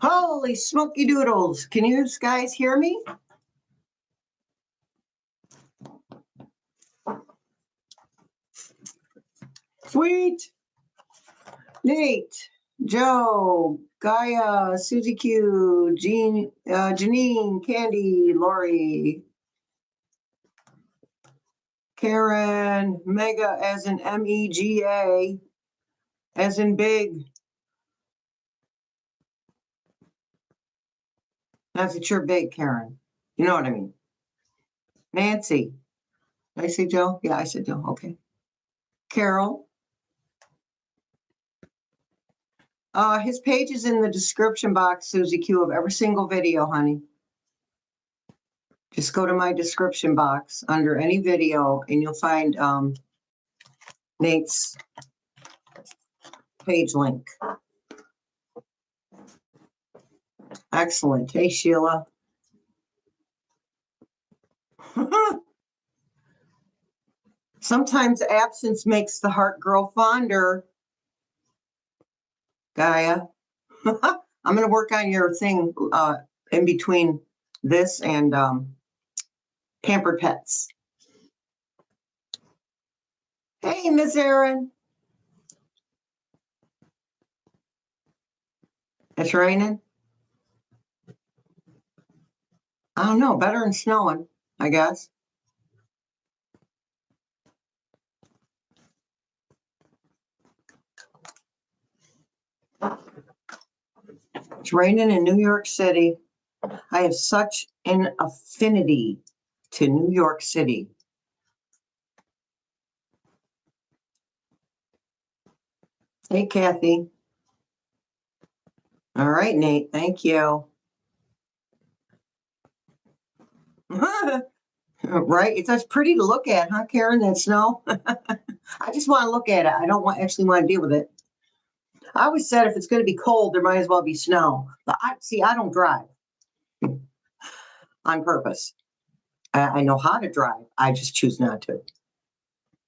Holy smoky doodles. Can you guys hear me? Sweet. Nate, Joe, Gaia, Susie Q, Janine, Candy, Lori, Karen, Mega as in MEGA, as in big. That's that you're big, Karen. You know what I mean. Nancy. Did I say Joe? Yeah, I said Joe. Okay. Carol. His page is in the description box, Susie Q, of every single video, honey. Just go to my description box under any video and you'll find Nate's page link. Excellent. Hey, Sheila. Sometimes absence makes the heart grow fonder. Gaia. I'm going to work on your thing in between this and Pampered Pets. Hey, Miss Erin. It's raining? I don't know. Better than snowing, I guess. It's raining in New York City. I have such an affinity to New York City. Hey, Kathy. All right, Nate. Thank you. Right? It's just pretty to look at, huh, Karen, that snow? I just want to look at it. I don't actually want to deal with it. I always said if it's going to be cold, there might as well be snow. But I don't drive on purpose. I know how to drive. I just choose not to.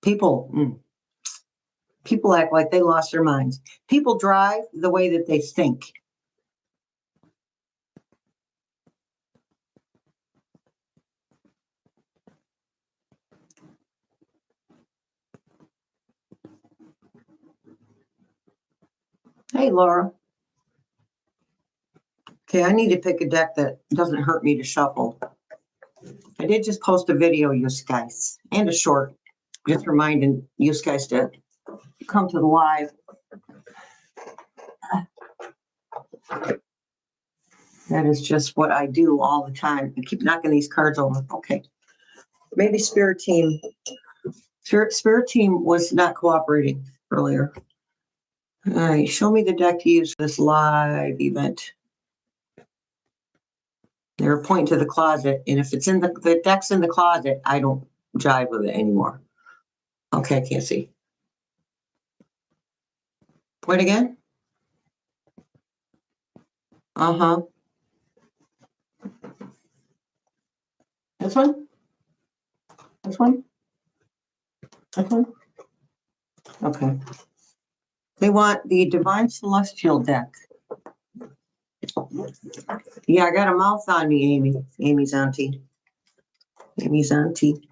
People act like they lost their minds. People drive the way that they think. Hey, Laura. Okay, I need to pick a deck that doesn't hurt me to shuffle. I did just post a video, you guys, and a short, just reminding you guys to come to the live. That is just what I do all the time. I keep knocking these cards over. Okay. Maybe Spirit Team was not cooperating earlier. All right, show me the deck to use for this live event. They're pointing to the closet, and if it's in the deck's in the closet, I don't jive with it anymore. Okay, I can't see. Point again? Uh-huh. This one? This one? This one? Okay. They want the Divine Celestial deck. Yeah, I got a mouth on me, Amy. Amy's auntie. Amy's auntie.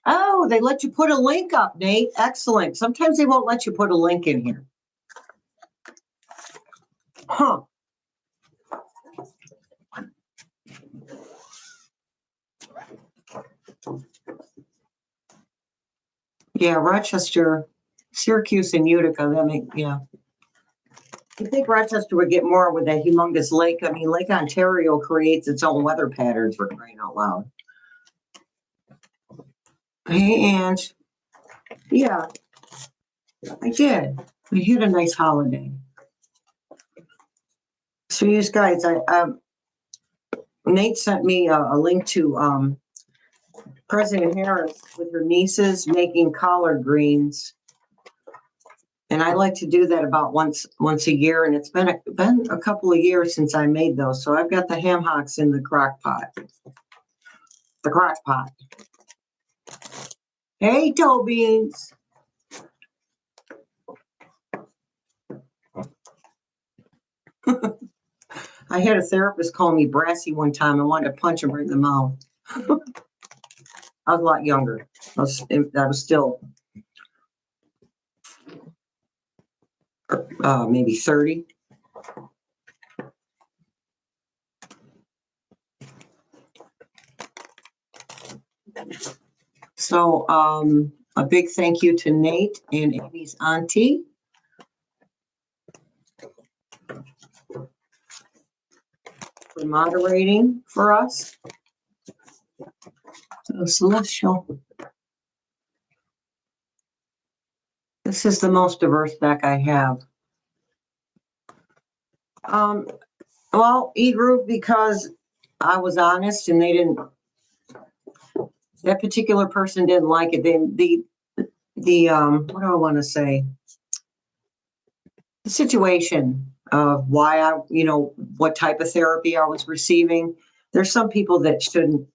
Oh, they let you put a link up, Nate. Excellent. Sometimes they won't let you put a link in here. Huh. Yeah, Rochester, Syracuse, and Utica. That make, yeah. You think Rochester would get more with that humongous lake? I mean, Lake Ontario creates its own weather patterns, for crying out loud. And yeah, I did. We had a nice holiday. So you guys, Nate sent me a link to President Harris with her nieces making collard greens. And I like to do that about once a year, and it's been a couple of years since I made those. So I've got the ham hocks in the crock pot. The crock pot. Hey, toe beans. I had a therapist call me brassy one time. I wanted to punch him right in the mouth. I was a lot younger. I was still maybe 30. So a big thank you to Nate and Amy's auntie. For moderating for us. So Celestial. This is the most diverse deck I have. Well, E-Group, because I was honest and they didn't, that particular person didn't like it. What do I want to say? The situation of why I, what type of therapy I was receiving. There's some people that shouldn't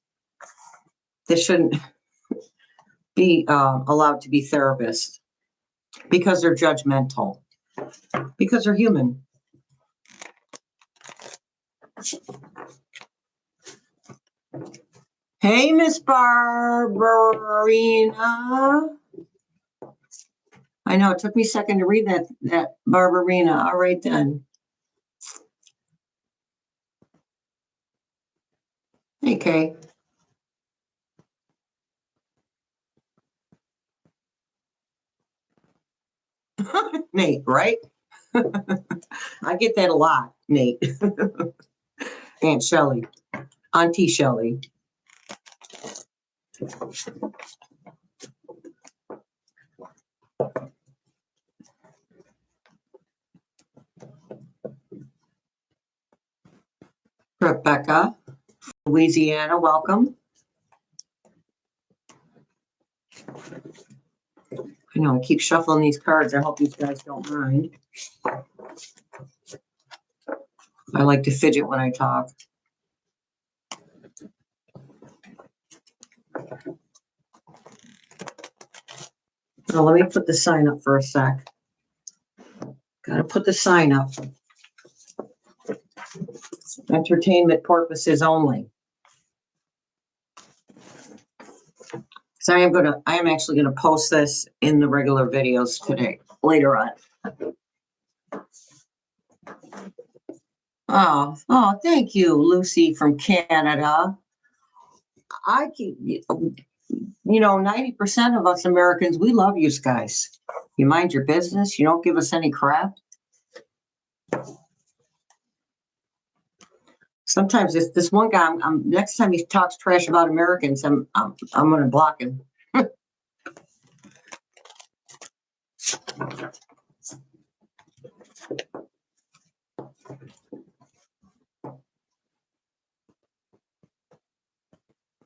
be allowed to be therapists because they're judgmental, because they're human. Hey, Miss Barbarina. I know it took me a second to read that Barbarina. All right then. Hey, Kay. Nate, right? I get that a lot, Nate. Aunt Shelley. Auntie Shelley. Rebecca, Louisiana, welcome. I know, I keep shuffling these cards. I hope you guys don't mind. I like to fidget when I talk. Now, let me put the sign up for a sec. Gotta put the sign up. Entertainment purposes only. So I am actually gonna post this in the regular videos today, later on. Oh, thank you, Lucy from Canada. I keep, 90% of us Americans, we love you guys. You mind your business. You don't give us any crap. Sometimes this one guy, next time he talks trash about Americans, I'm going to block him.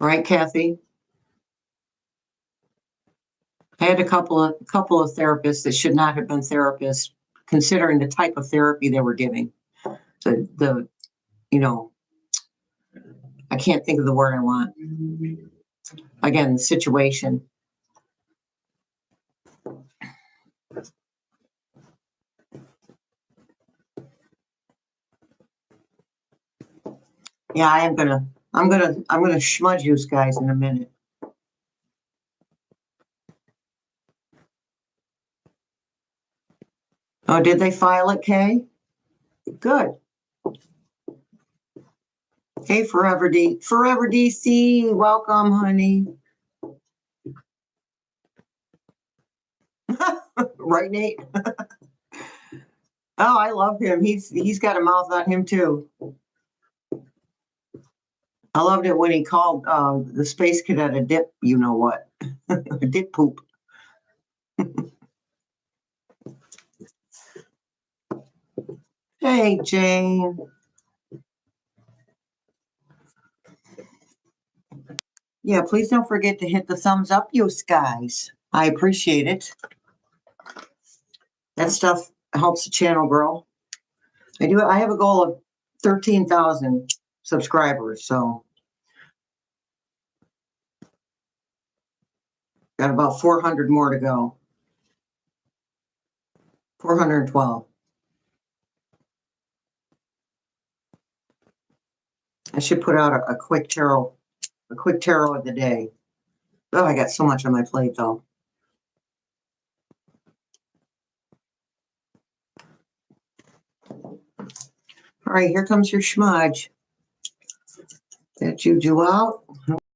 Right, Kathy? I had a couple of therapists that should not have been therapists, considering the type of therapy they were giving. I can't think of the word I want. Again, the situation. Yeah, I'm gonna smudge you guys in a minute. Oh, did they file it, Kay? Good. Hey, Forever DC, welcome, honey. Right, Nate? Oh, I love him. He's got a mouth on him too. I loved it when he called the space cadet a dip. You know what? A dip poop. Hey, Jane. Yeah, please don't forget to hit the thumbs up, you guys. I appreciate it. That stuff helps the channel grow. I have a goal of 13,000 subscribers, so got about 400 more to go. 412. I should put out a quick tarot of the day. Oh, I got so much on my plate though. All right, here comes your schmudge. Bad juju out.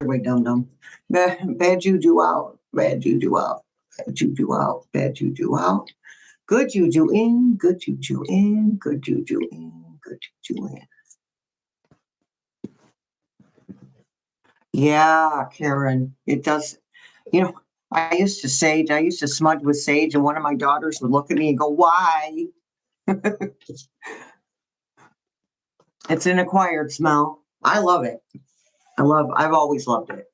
Wait, dum-dum. Bad juju out. Bad juju out. Bad juju out. Bad juju out. Good juju in. Good juju in. Good juju in. Good juju in. Yeah, Karen, it does. You know, I used to smudge with sage, and one of my daughters would look at me and go, "Why?" It's an acquired smell. I love it. I've always loved it.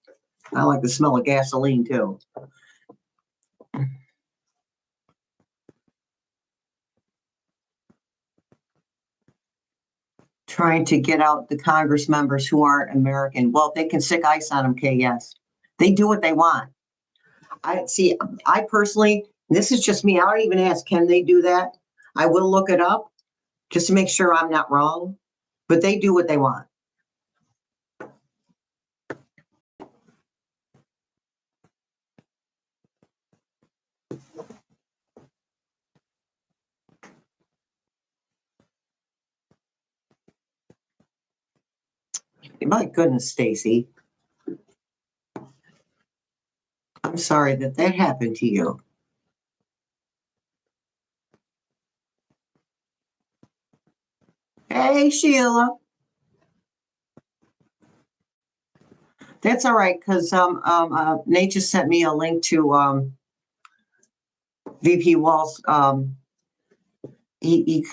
I like the smell of gasoline too. Trying to get out the Congress members who aren't American. Well, they can stick ice on them, KS. They do what they want. I personally, this is just me. I don't even ask, can they do that? I will look it up just to make sure I'm not wrong, but they do what they want. My goodness, Stacy. I'm sorry that happened to you. Hey, Sheila. That's all right, because Nate just sent me a link to VP Walls. He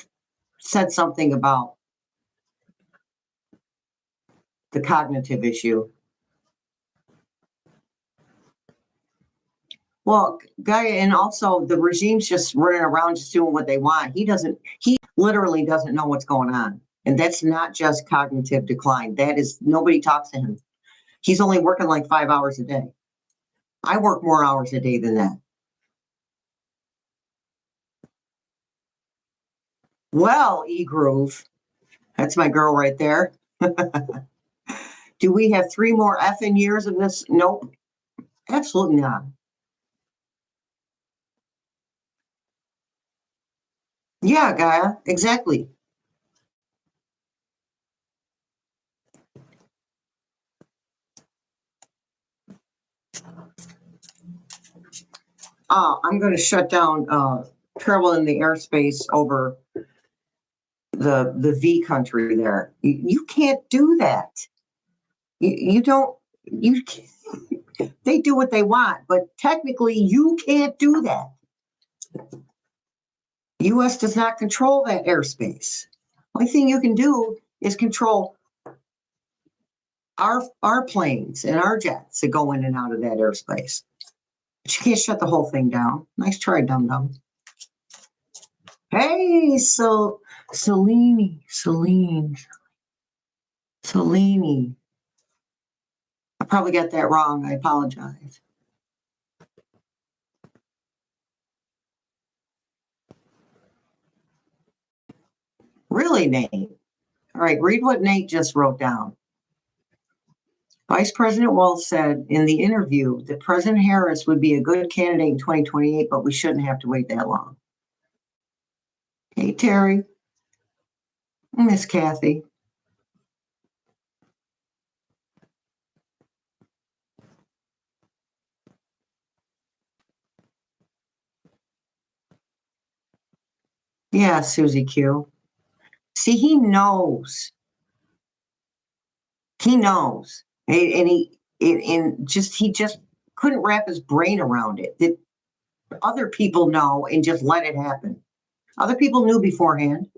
said something about the cognitive issue. Well, Gaia, and also the regime's just running around just doing what they want. He literally doesn't know what's going on. And that's not just cognitive decline. That is, nobody talks to him. He's only working like 5 hours a day. I work more hours a day than that. Well, E-Groove, that's my girl right there. Do we have 3 more effing years of this? Nope. Absolutely not. Yeah, Gaia, exactly. I'm going to shut down travel in the airspace over the V country there. You can't do that. You don't. You can't. They do what they want, but technically you can't do that. U.S. does not control that airspace. Only thing you can do is control our planes and our jets that go in and out of that airspace. But you can't shut the whole thing down. Nice try, dum dum. Hey, so Celine. I probably got that wrong. I apologize. Really, Nate? All right, read what Nate just wrote down. Vice President Walz said in the interview that President Harris would be a good candidate in 2028, but we shouldn't have to wait that long. Hey, Terry. Miss Kathy. Yeah, Susie Q. See, he knows. He knows. And he just couldn't wrap his brain around it. That other people know and just let it happen. Other people knew beforehand.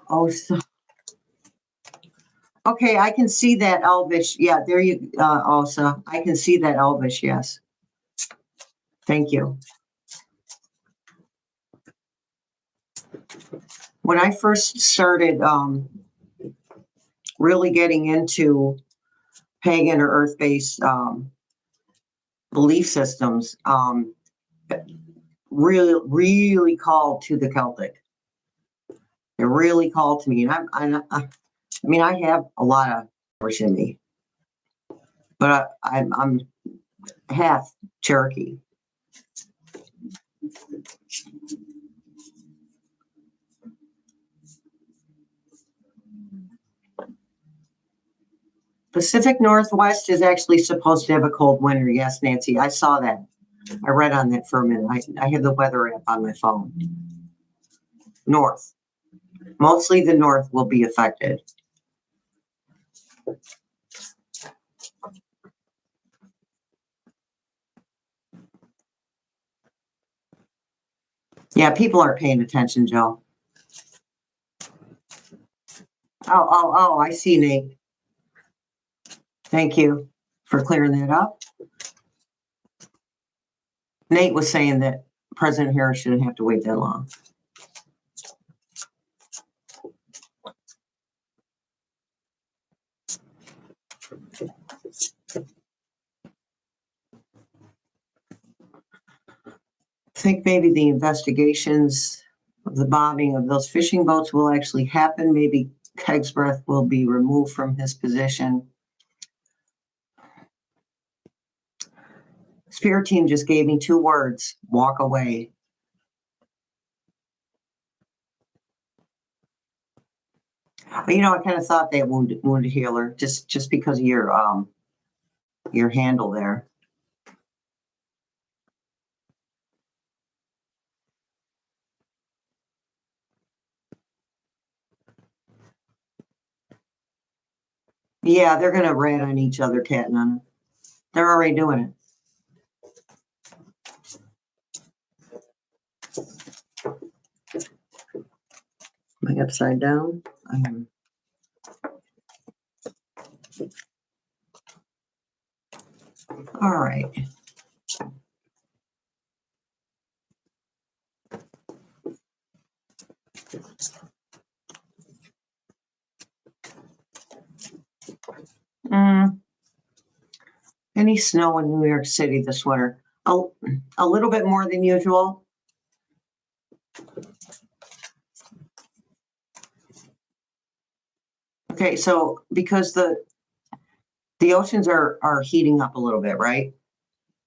Oh, so, okay, I can see that Elvish. Yeah, there you, Elsa. I can see that Elvish. Yes, thank you. When I first started really getting into pagan or earth-based belief systems, really called to the Celtic. It really called to me, and I mean, I have a lot of Irish in me, but I'm half Cherokee. Pacific Northwest is actually supposed to have a cold winter. Yes, Nancy, I saw that. I read on that for a minute. I have the weather app on my phone. North. Mostly the north will be affected. Yeah, people aren't paying attention, Joe. Oh, I see, Nate. Thank you for clearing that up. Nate was saying that President Harris shouldn't have to wait that long. I think maybe the investigations of the bombing of those fishing boats will actually happen. Maybe Kegsworth will be removed from his position. Spirit team just gave me 2 words: walk away. But, you know, I kind of thought that wounded healer just because of your handle there. Yeah, they're gonna rat on each other, Cat and Nana. They're already doing it. Am I upside down? I am. All right. Any snow in New York City this winter? A little bit more than usual. Okay, so because the oceans are heating up a little bit, right?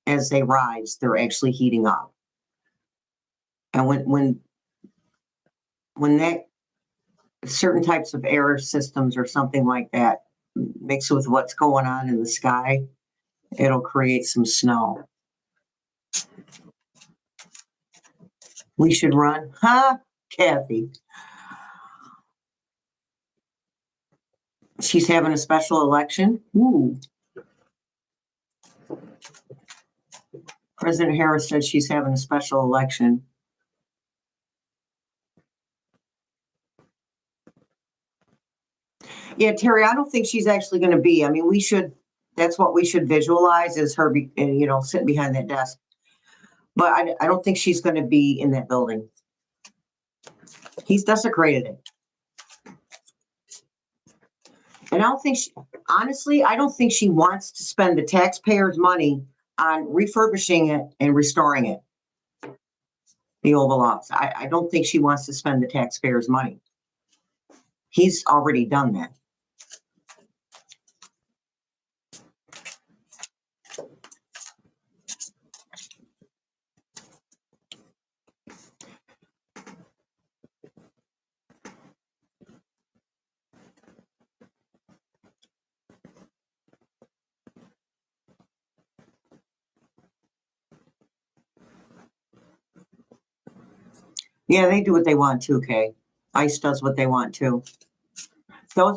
As they rise, they're actually heating up. And when that certain types of air systems or something like that mix with what's going on in the sky, it'll create some snow. We should run, huh, Kathy? She's having a special election. Ooh. President Harris said she's having a special election. Yeah, Terry, I don't think she's actually going to be. I mean, that's what we should visualize is her, sitting behind that desk. But I don't think she's going to be in that building. He's desecrated it. And honestly, I don't think she wants to spend the taxpayers' money on refurbishing it and restoring it. The Oval Office. I don't think she wants to spend the taxpayers' money. He's already done that. Yeah, they do what they want too, Kay. ICE does what they want too.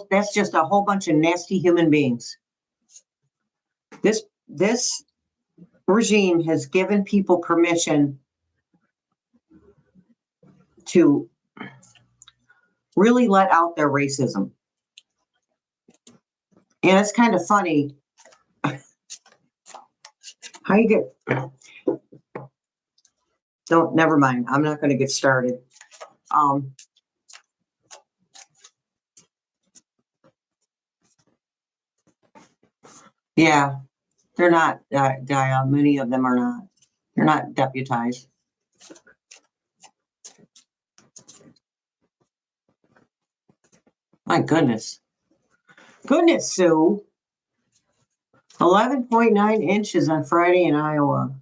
That's just a whole bunch of nasty human beings. This regime has given people permission to really let out their racism. And it's kind of funny how you get, never mind. I'm not going to get started. Yeah, they're not, Gaia. Many of them are not. They're not deputized. My goodness. Goodness, Sue. 11.9 inches on Friday in Iowa.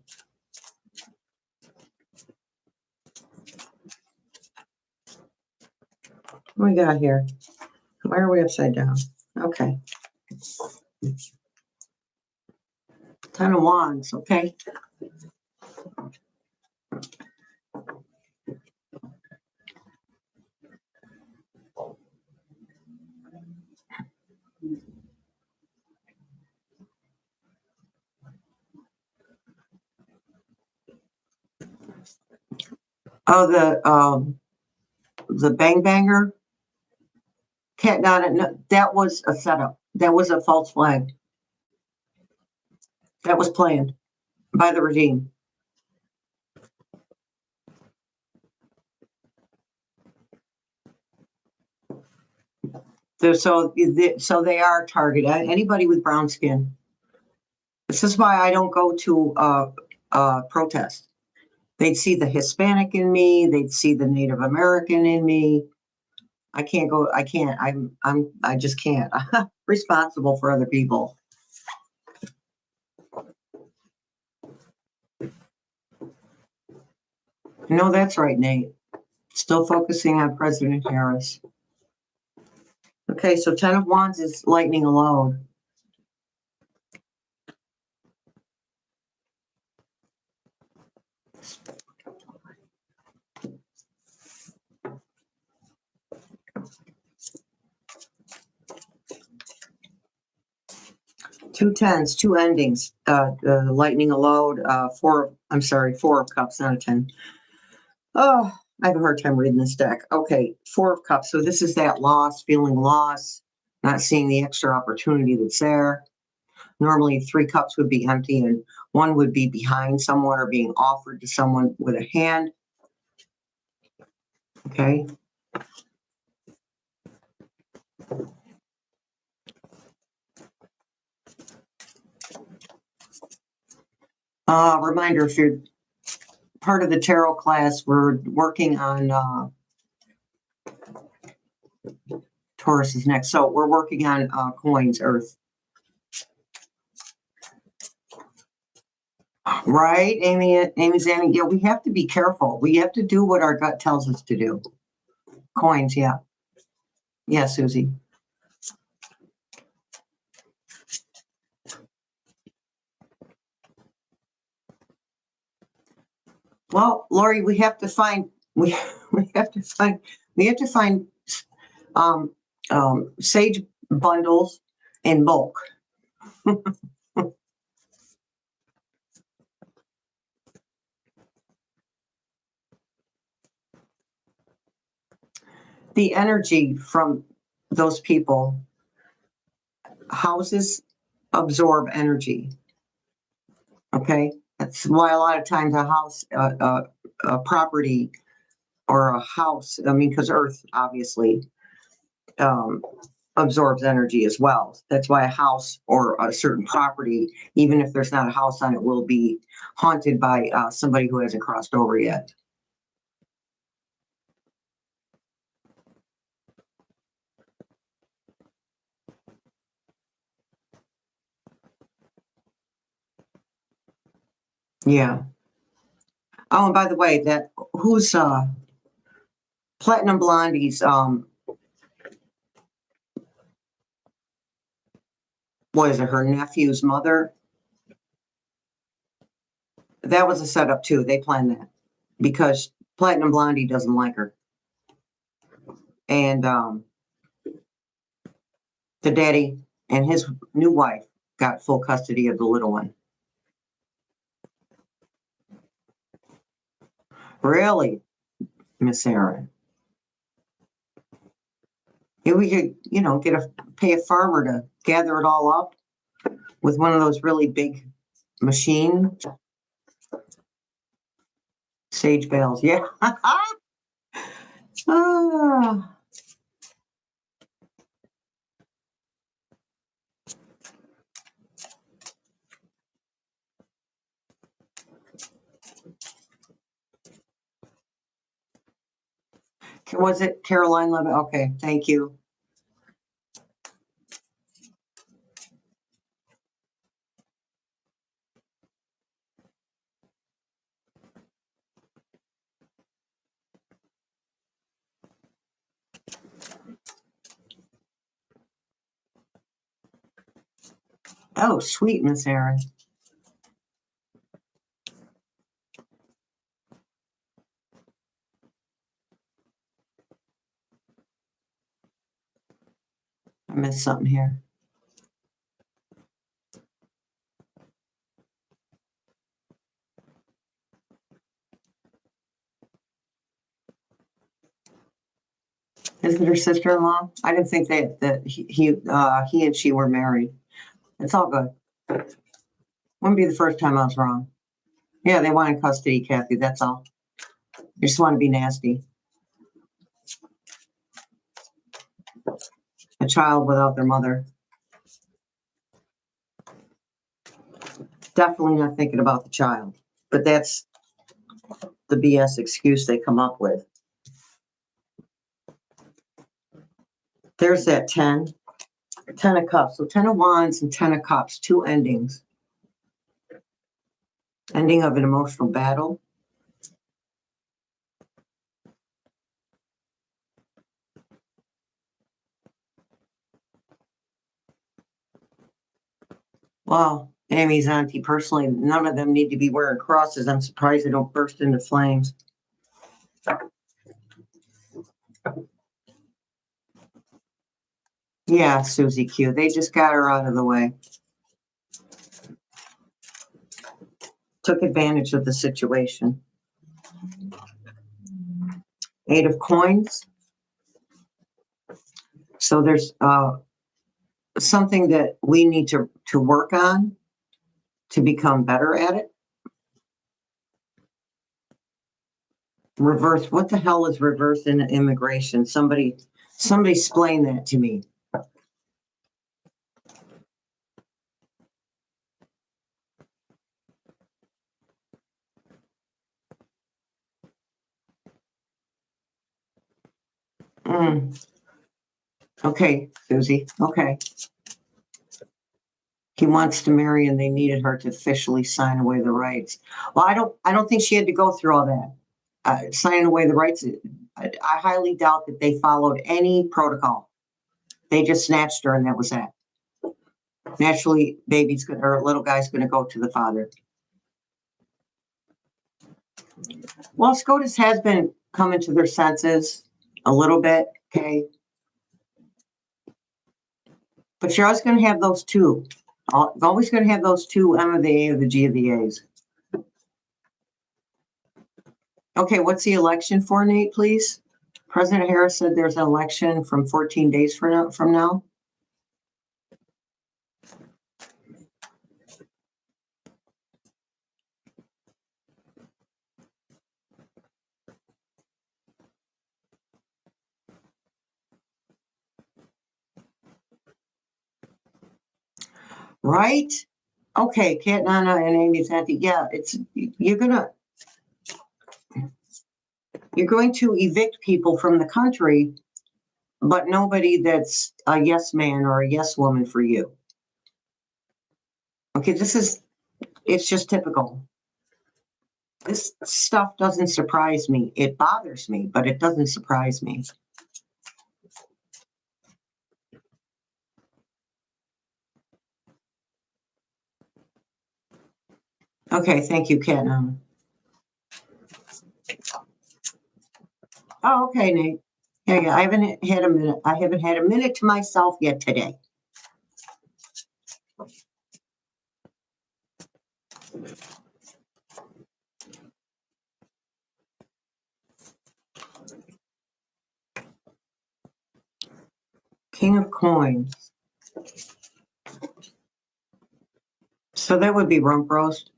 What we got here? Why are we upside down? Okay. 10 of Wands, okay. Oh, the Bang Banger. Cat got it. No, that was a setup. That was a false flag. That was planned by the regime. So they are targeted. Anybody with brown skin. This is why I don't go to protest. They'd see the Hispanic in me. They'd see the Native American in me. I can't go. I can't. I just can't. I'm responsible for other people. No, that's right, Nate. Still focusing on President Harris. Okay, so 10 of Wands is lightning alone. Two tens, two endings. Lightning alone. Four of Cups, not a 10. Oh, I have a hard time reading this deck. Okay, Four of Cups. So this is that loss, feeling loss, not seeing the extra opportunity that's there. Normally, 3 cups would be empty and 1 would be behind someone or being offered to someone with a hand. Okay. Reminder, if you're part of the tarot class, we're working on Taurus is next. So we're working on coins, Earth. Right, Amy's Amy. Yeah, we have to be careful. We have to do what our gut tells us to do. Coins, yeah. Yeah, Susie. Well, Lori, we have to find sage bundles in bulk. The energy from those people, houses absorb energy. Okay, that's why a lot of times a house, a property, or a house. I mean, because Earth obviously absorbs energy as well. That's why a house or a certain property, even if there's not a house on it, will be haunted by somebody who hasn't crossed over yet. Yeah. Oh, and by the way, who's Platinum Blondie's what is it, her nephew's mother? That was a setup too. They planned that because Platinum Blondie doesn't like her. And the daddy and his new wife got full custody of the little one. Really, Miss Aaron? If we could, pay a farmer to gather it all up with one of those really big machines. Sage bales, yeah. Ah. Was it Caroline Levin? Okay, thank you. Oh, sweet, Miss Aaron. I missed something here. Is it her sister-in-law? I didn't think that he and she were married. It's all good. Wouldn't be the first time I was wrong. Yeah, they wanted custody, Kathy. That's all. They just want to be nasty. A child without their mother. Definitely not thinking about the child. But that's the BS excuse they come up with. There's that 10. 10 of Cups. So 10 of Wands and 10 of Cups. 2 endings. Ending of an emotional battle. Wow. Amy's auntie, personally, none of them need to be wearing crosses. I'm surprised they don't burst into flames. Yeah, Susie Q. They just got her out of the way. Took advantage of the situation. 8 of Coins. So there's something that we need to work on to become better at it. Reverse. What the hell is reverse in immigration? Somebody explain that to me. Okay, Susie. Okay. He wants to marry and they needed her to officially sign away the rights. Well, I don't think she had to go through all that. Signing away the rights, I highly doubt that they followed any protocol. They just snatched her and that was that. Naturally, little guy's gonna go to the father. Well, SCOTUS has been coming to their senses a little bit, okay? But you're always gonna have those two. Always gonna have those two, M of the A or the G of the A's. Okay, what's the election for, Nate, please? President Harris said there's an election from 14 days from now. Right? Okay, Kat Nana and Amy's auntie. Yeah, you're going to evict people from the country, but nobody that's a yes man or a yes woman for you. Okay, it's just typical. This stuff doesn't surprise me. It bothers me, but it doesn't surprise me. Okay, thank you, Kat Nana. Oh, okay, Nate. Yeah, I haven't had a minute. I haven't had a minute to myself yet today. King of Coins. So that would be rump roast.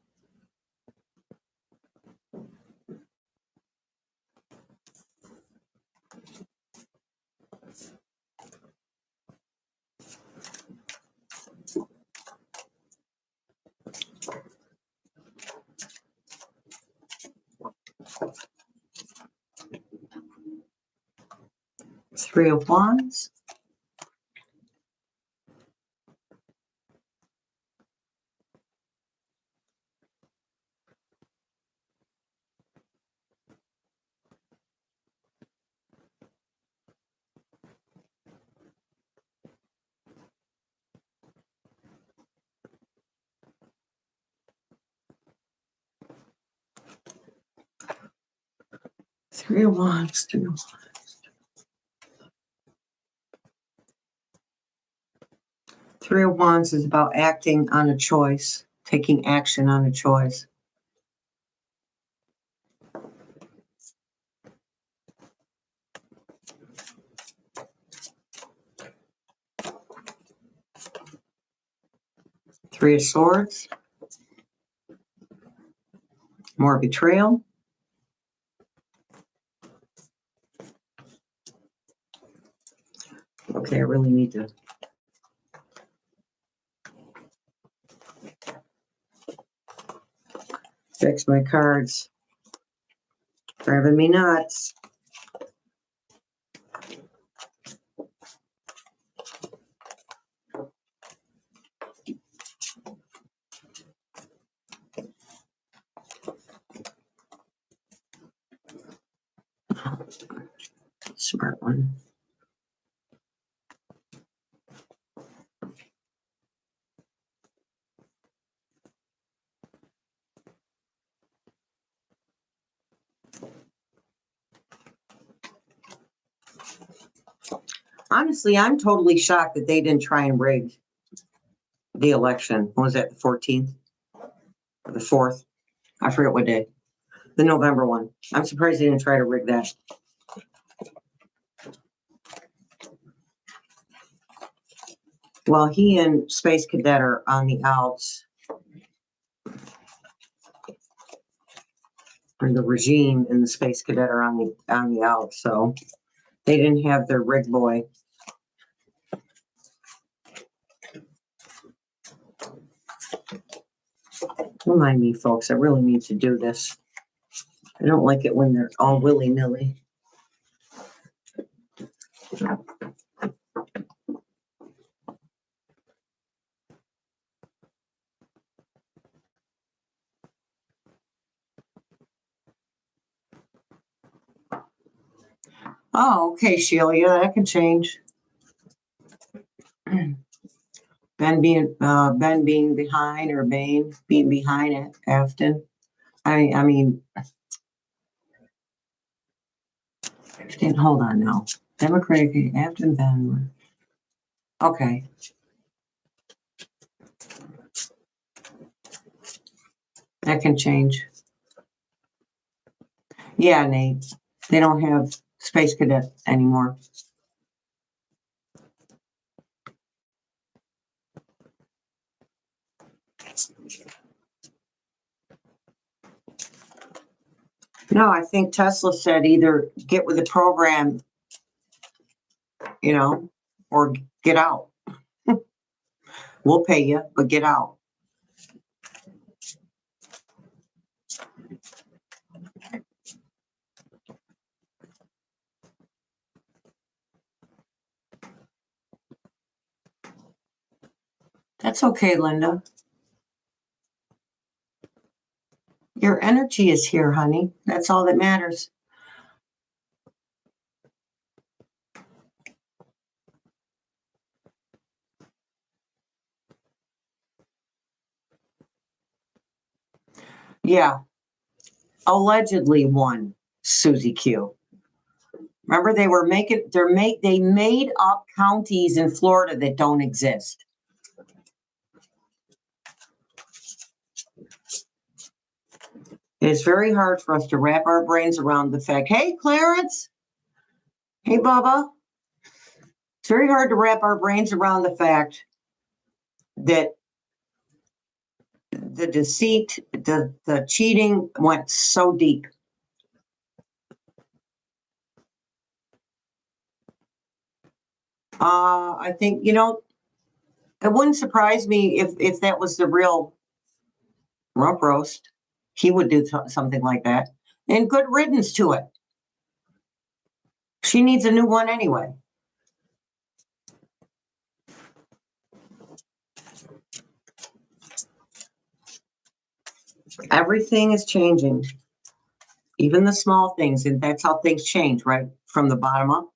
Three of Wands. Three of Wands. Three of Wands. Three of Wands is about acting on a choice, taking action on a choice. Three of Swords. More betrayal. Okay, I really need to fix my cards. Driving me nuts. Smart one. Honestly, I'm totally shocked that they didn't try and rig the election. What was that, the 14th? Or the 4th? I forget what day. The November one. I'm surprised they didn't try to rig that. Well, he and Space Cadet are on the outs. Or the regime and the Space Cadet are on the outs, so they didn't have their rig boy. Don't mind me, folks. I really need to do this. I don't like it when they're all willy-nilly. Oh, okay, Shelley. Yeah, that can change. Ben being behind, or Bane being behind it, Afton. I mean, hold on now. Democratic Afton Ben. Okay. That can change. Yeah, Nate. They don't have Space Cadet anymore. No, I think Tesla said either get with the program, or get out. We'll pay you, but get out. That's okay, Linda. Your energy is here, honey. That's all that matters. Yeah. Allegedly won, Susie Q. Remember, they made up counties in Florida that don't exist. It's very hard for us to wrap our brains around the fact, hey, Clarence, hey, Bubba. It's very hard to wrap our brains around the fact that the deceit, the cheating went so deep. I think, it wouldn't surprise me if that was the real rump roast. He would do something like that. And good riddance to it. She needs a new one anyway. Everything is changing, even the small things, and that's how things change, right? From the bottom up.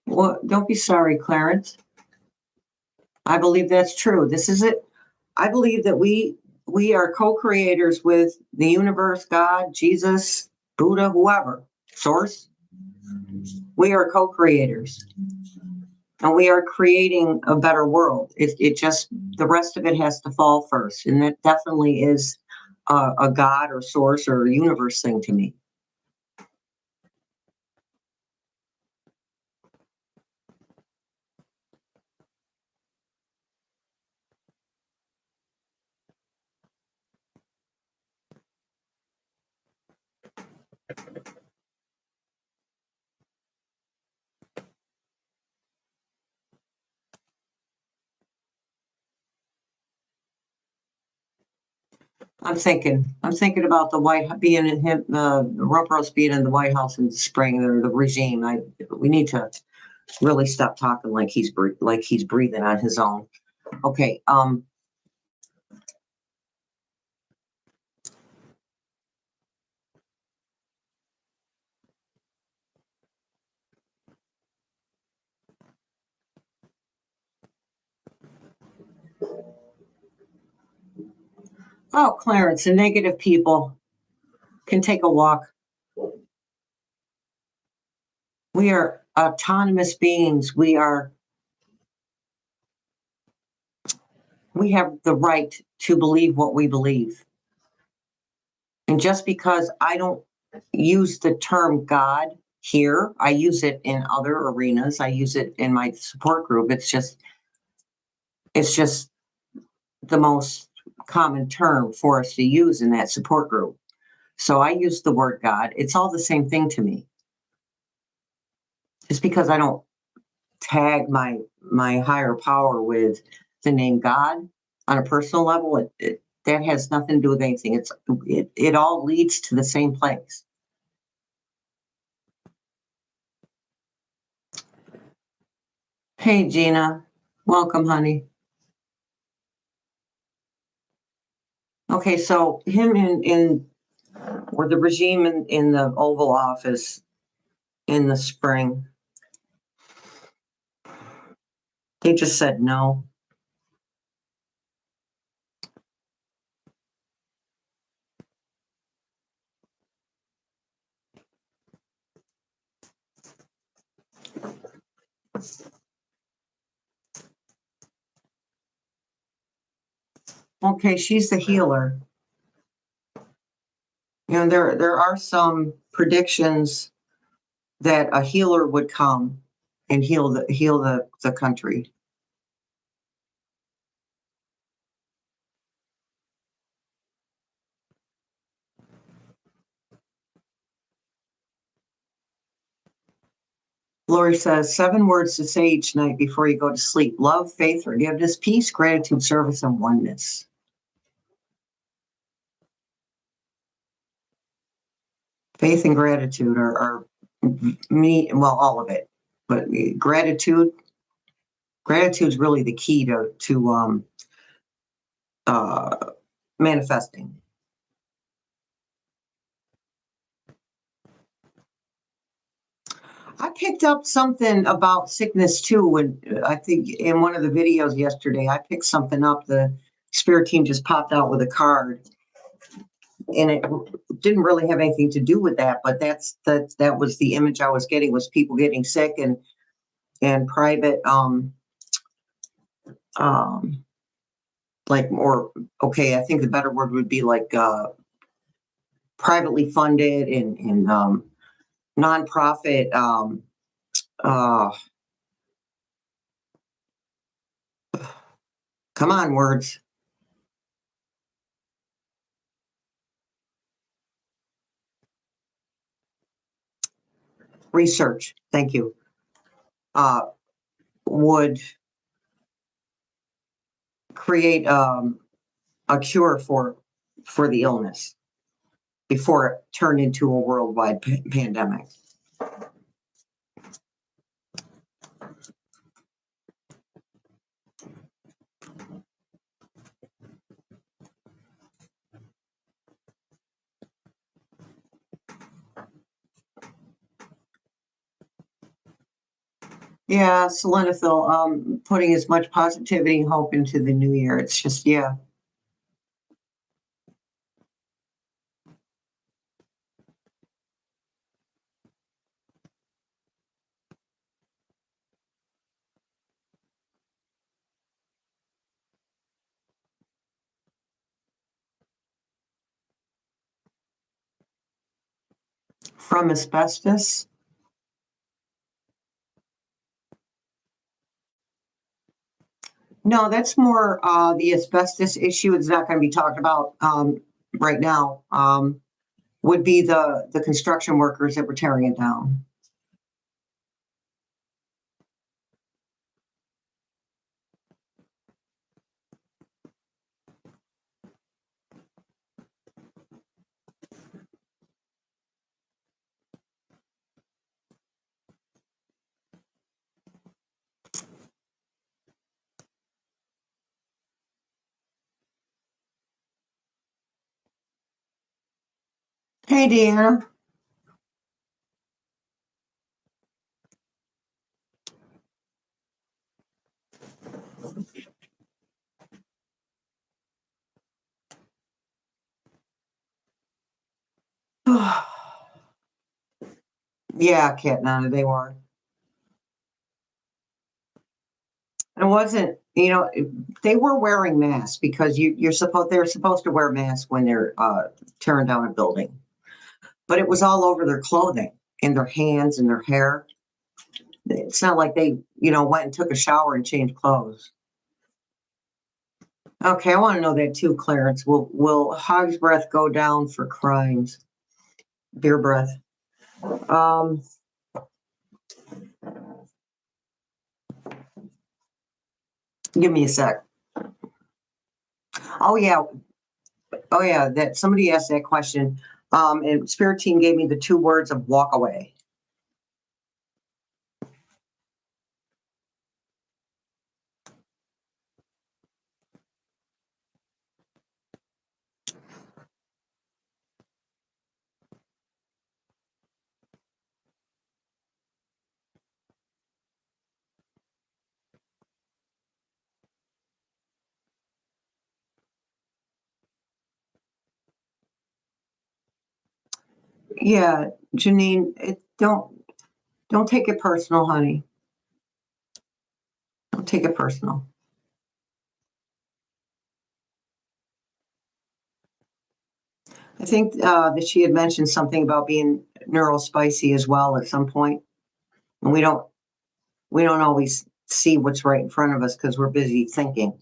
Well, don't be sorry, Clarence. I believe that's true. This is it. I believe that we are co-creators with the universe, God, Jesus, Buddha, whoever, source. We are co-creators. And we are creating a better world. It just, the rest of it has to fall first. And that definitely is a God or source or universe thing to me. I'm thinking about the being in him, the rump roast being in the White House in the spring, or the regime. We need to really stop talking like he's breathing on his own. Okay. Oh, Clarence, the negative people can take a walk. We are autonomous beings. We have the right to believe what we believe. And just because I don't use the term God here, I use it in other arenas. I use it in my support group. It's just the most common term for us to use in that support group. So I use the word God. It's all the same thing to me. Just because I don't tag my higher power with the name God on a personal level, that has nothing to do with anything. It all leads to the same place. Hey, Gina. Welcome, honey. Okay, so him or the regime in the Oval Office in the spring, they just said no. Okay, she's the healer. There are some predictions that a healer would come and heal the country. Lori says 7 words to say each night before you go to sleep: love, faith, forgiveness, peace, gratitude, service, and oneness. Faith and gratitude are me, well, all of it, but gratitude is really the key to manifesting. I picked up something about sickness too, and I think in one of the videos yesterday, I picked something up. The spirit team just popped out with a card, and it didn't really have anything to do with that, but that was the image I was getting, was people getting sick and private um like more, okay, I think the better word would be like privately funded and nonprofit uh come on, words. Research, thank you. uh would create a cure for the illness before it turned into a worldwide pandemic. Yeah, Selenithil, putting as much positivity and hope into the new year. It's just, yeah. From asbestos. No, that's more the asbestos issue. It's not going to be talked about right now. Would be the construction workers that were tearing it down. Hey, Deanna. Yeah, Cat Nana, they were. It wasn't, they were wearing masks because they're supposed to wear masks when they're tearing down a building. But it was all over their clothing, in their hands and their hair. It's not like they, went and took a shower and changed clothes. Okay, I want to know that too, Clarence. Will hog's breath go down for crimes? Beer breath. Um, Give me a sec. Oh yeah, That somebody asked that question. And Spirit Team gave me the 2 words of walk away. Yeah, Janine, don't take it personal, honey. Don't take it personal. I think that she had mentioned something about being neurospicy as well at some point, and we don't always see what's right in front of us because we're busy thinking.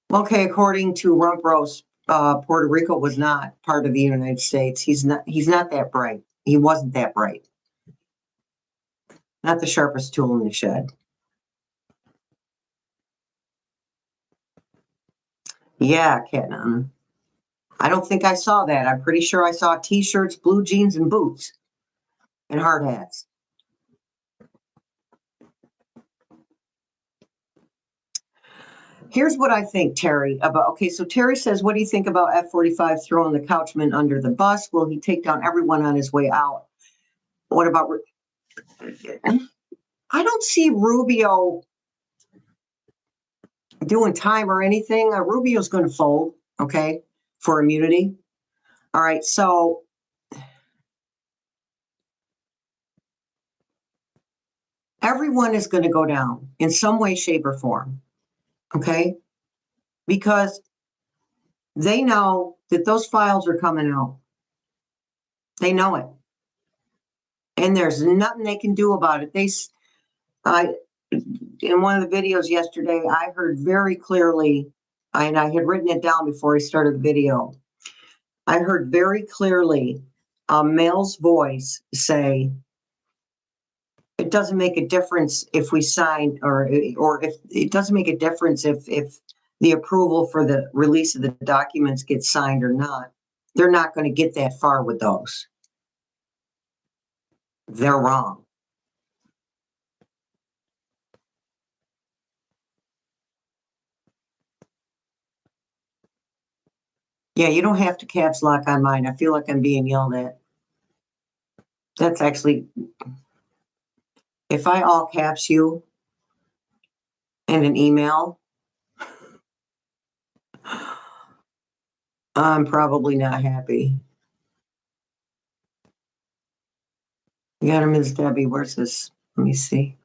Okay, according to Rump Roast, Puerto Rico was not part of the United States. He's not that bright. He wasn't that bright. Not the sharpest tool in the shed. Yeah, Catnana. I don't think I saw that. I'm pretty sure I saw t-shirts, blue jeans, and boots, and hard hats. Here's what I think, Terry, about, okay, so Terry says, what do you think about F-45 throwing the Couchman under the bus? Will he take down everyone on his way out? What about, I don't see Rubio doing time or anything. Rubio's going to fold, okay, for immunity. All right, so everyone is going to go down in some way, shape, or form, okay? Because they know that those files are coming out. They know it. And there's nothing they can do about it. In one of the videos yesterday, I heard very clearly, and I had written it down before I started the video. I heard very clearly a male's voice say, it doesn't make a difference if we sign, or if it doesn't make a difference if the approval for the release of the documents gets signed or not. They're not going to get that far with those. They're wrong. Yeah, you don't have to caps lock on mine. I feel like I'm being yelled at. That's actually, if I all caps you in an email, I'm probably not happy. You got her, Ms. Debbie. Where's this? Let me see.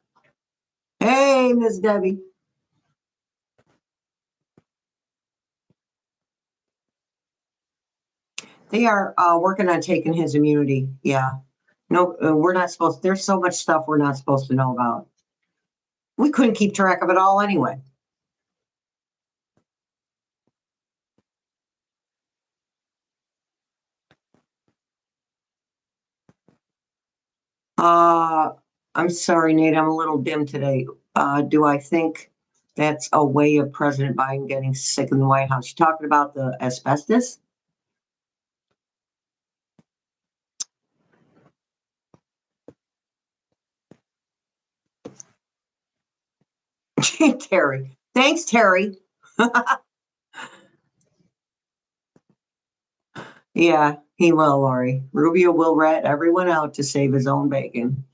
Hey, Ms. Debbie. They are working on taking his immunity. Yeah. No, we're not supposed, there's so much stuff we're not supposed to know about. We couldn't keep track of it all anyway. I'm sorry, Nate, I'm a little dim today. Do I think that's a way of President Biden getting sick in the White House? You talking about the asbestos? Terry. Thanks, Terry. Yeah, he will, Lori. Rubio will rat everyone out to save his own bacon.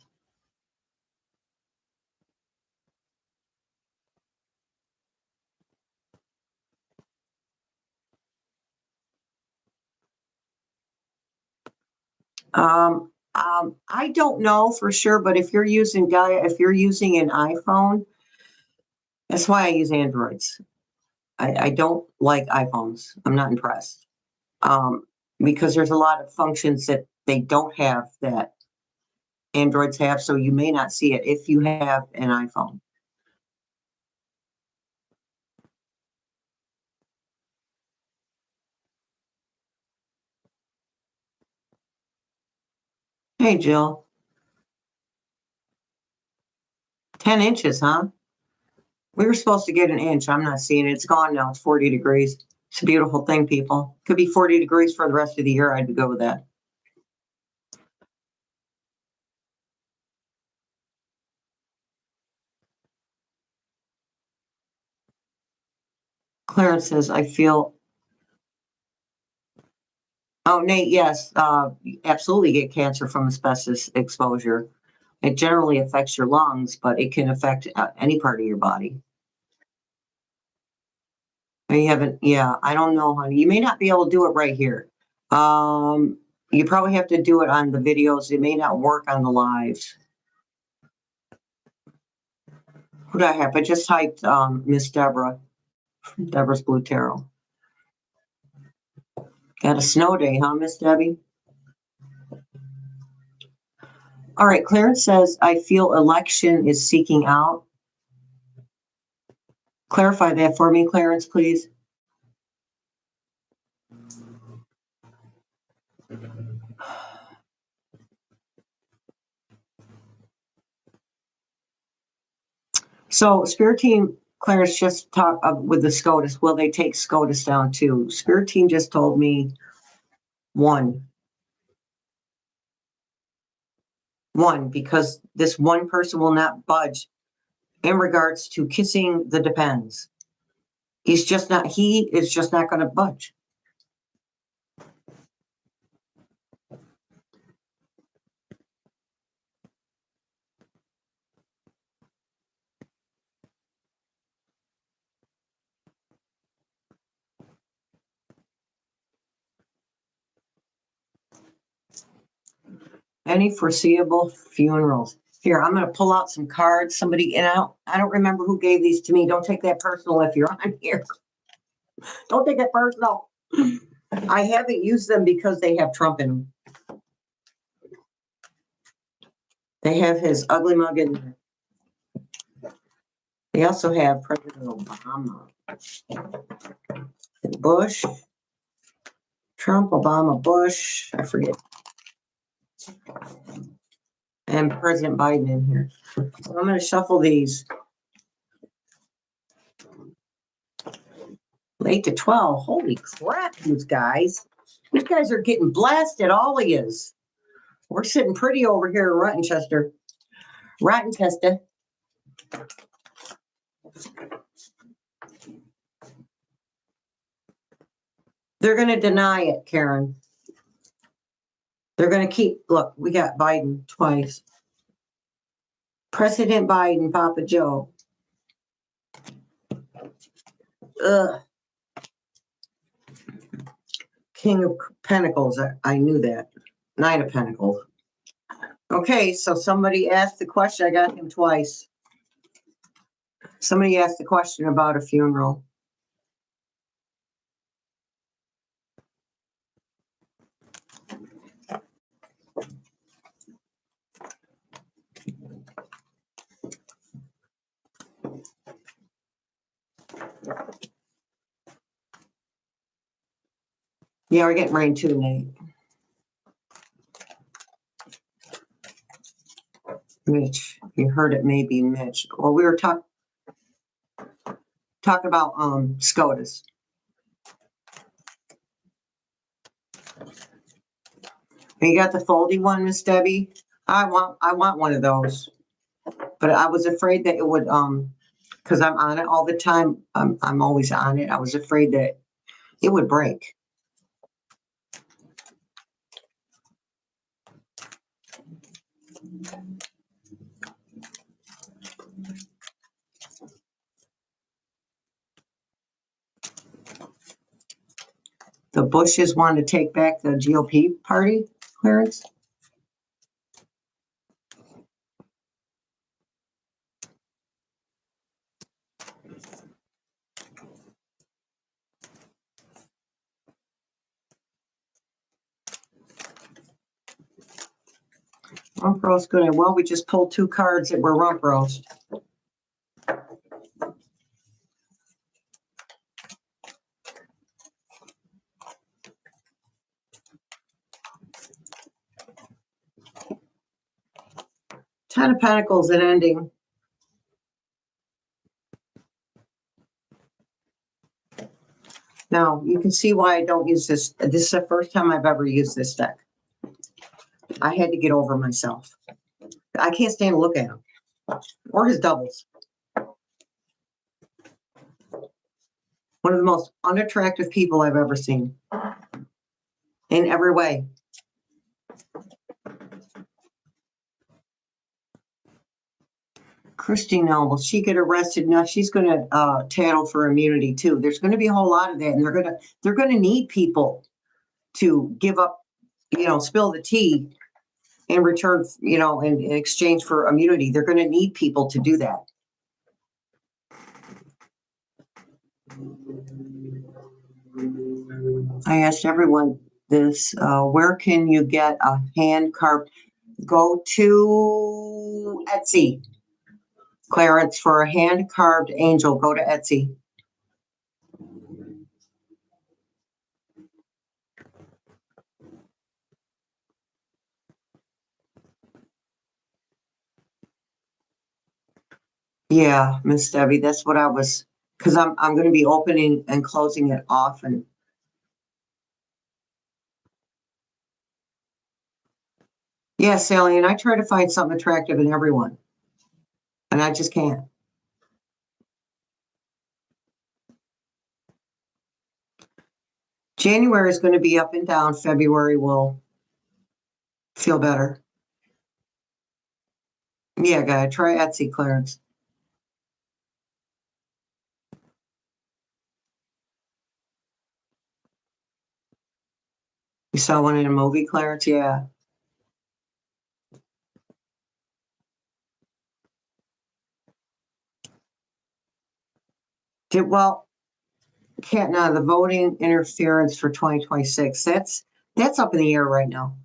I don't know for sure, but if you're using an iPhone, that's why I use Androids. I don't like iPhones. I'm not impressed. Because there's a lot of functions that they don't have that Androids have, so you may not see it if you have an iPhone. Hey, Jill. 10 inches, huh? We were supposed to get an inch. I'm not seeing it. It's gone now. It's 40 degrees. It's a beautiful thing, people. Could be 40 degrees for the rest of the year. I'd go with that. Clarence says, I feel. Oh, Nate, yes, you absolutely get cancer from asbestos exposure. It generally affects your lungs, but it can affect any part of your body. You haven't, yeah, I don't know, honey. You may not be able to do it right here. You probably have to do it on the videos. It may not work on the lives. Who do I have? I just typed Miss Deborah, Deborah's Blue Tarot. Got a snow day, huh, Miss Debbie? All right, Clarence says, I feel election is seeking out. Clarify that for me, Clarence, please. So Spirit Team, Clarence just talked with the SCOTUS. Will they take SCOTUS down too? Spirit Team just told me one, because this one person will not budge in regards to kissing the Depends. he is just not going to budge. Any foreseeable funerals? Here, I'm going to pull out some cards. Somebody, and I don't remember who gave these to me. Don't take that personal if you're on here. Don't take it personal. I haven't used them because they have Trump in them. They have his ugly mug in there. They also have President Obama, Bush, Trump, Obama, Bush, I forget, and President Biden in here. So I'm going to shuffle these. Late to 12. Holy crap, these guys. These guys are getting blasted, all he is. We're sitting pretty over here in Rochester. They're going to deny it, Karen. They're going to keep, look, we got Biden twice. President Biden, Papa Joe. Ugh. King of Pentacles, I knew that. Nine of Pentacles. Okay, so somebody asked the question. I got him twice. Somebody asked the question about a funeral. Yeah, we're getting rain too, Nate. Mitch, you heard it, maybe Mitch. Well, we were talking about SCOTUS. You got the foldy one, Miss Debbie? I want one of those. But I was afraid that it would because I'm on it all the time. I'm always on it. I was afraid that it would break. The Bushes want to take back the GOP party, Clarence? Rump roast good. Well, we just pulled two cards that were rump roast. Ten of Pentacles at ending. Now, you can see why I don't use this. This is the first time I've ever used this deck. I had to get over myself. I can't stand to look at him. Or his doubles. One of the most unattractive people I've ever seen. In every way. Christy Nell, will she get arrested? No, she's going to tattle for immunity too. There's going to be a whole lot of that, and they're going to need people to give up, spill the tea in return, in exchange for immunity. They're going to need people to do that. I asked everyone this, where can you get a hand carved? Go to Etsy. Clarence, for a hand carved angel, go to Etsy. Yeah, Miss Debbie, that's what I was, because I'm going to be opening and closing it often. Yeah, Sally, and I try to find something attractive in everyone, and I just can't. January is going to be up and down. February will feel better. Yeah, guy, try Etsy, Clarence. You saw one in a movie, Clarence? Yeah. Well, can't now the voting interference for 2026. That's up in the air right now.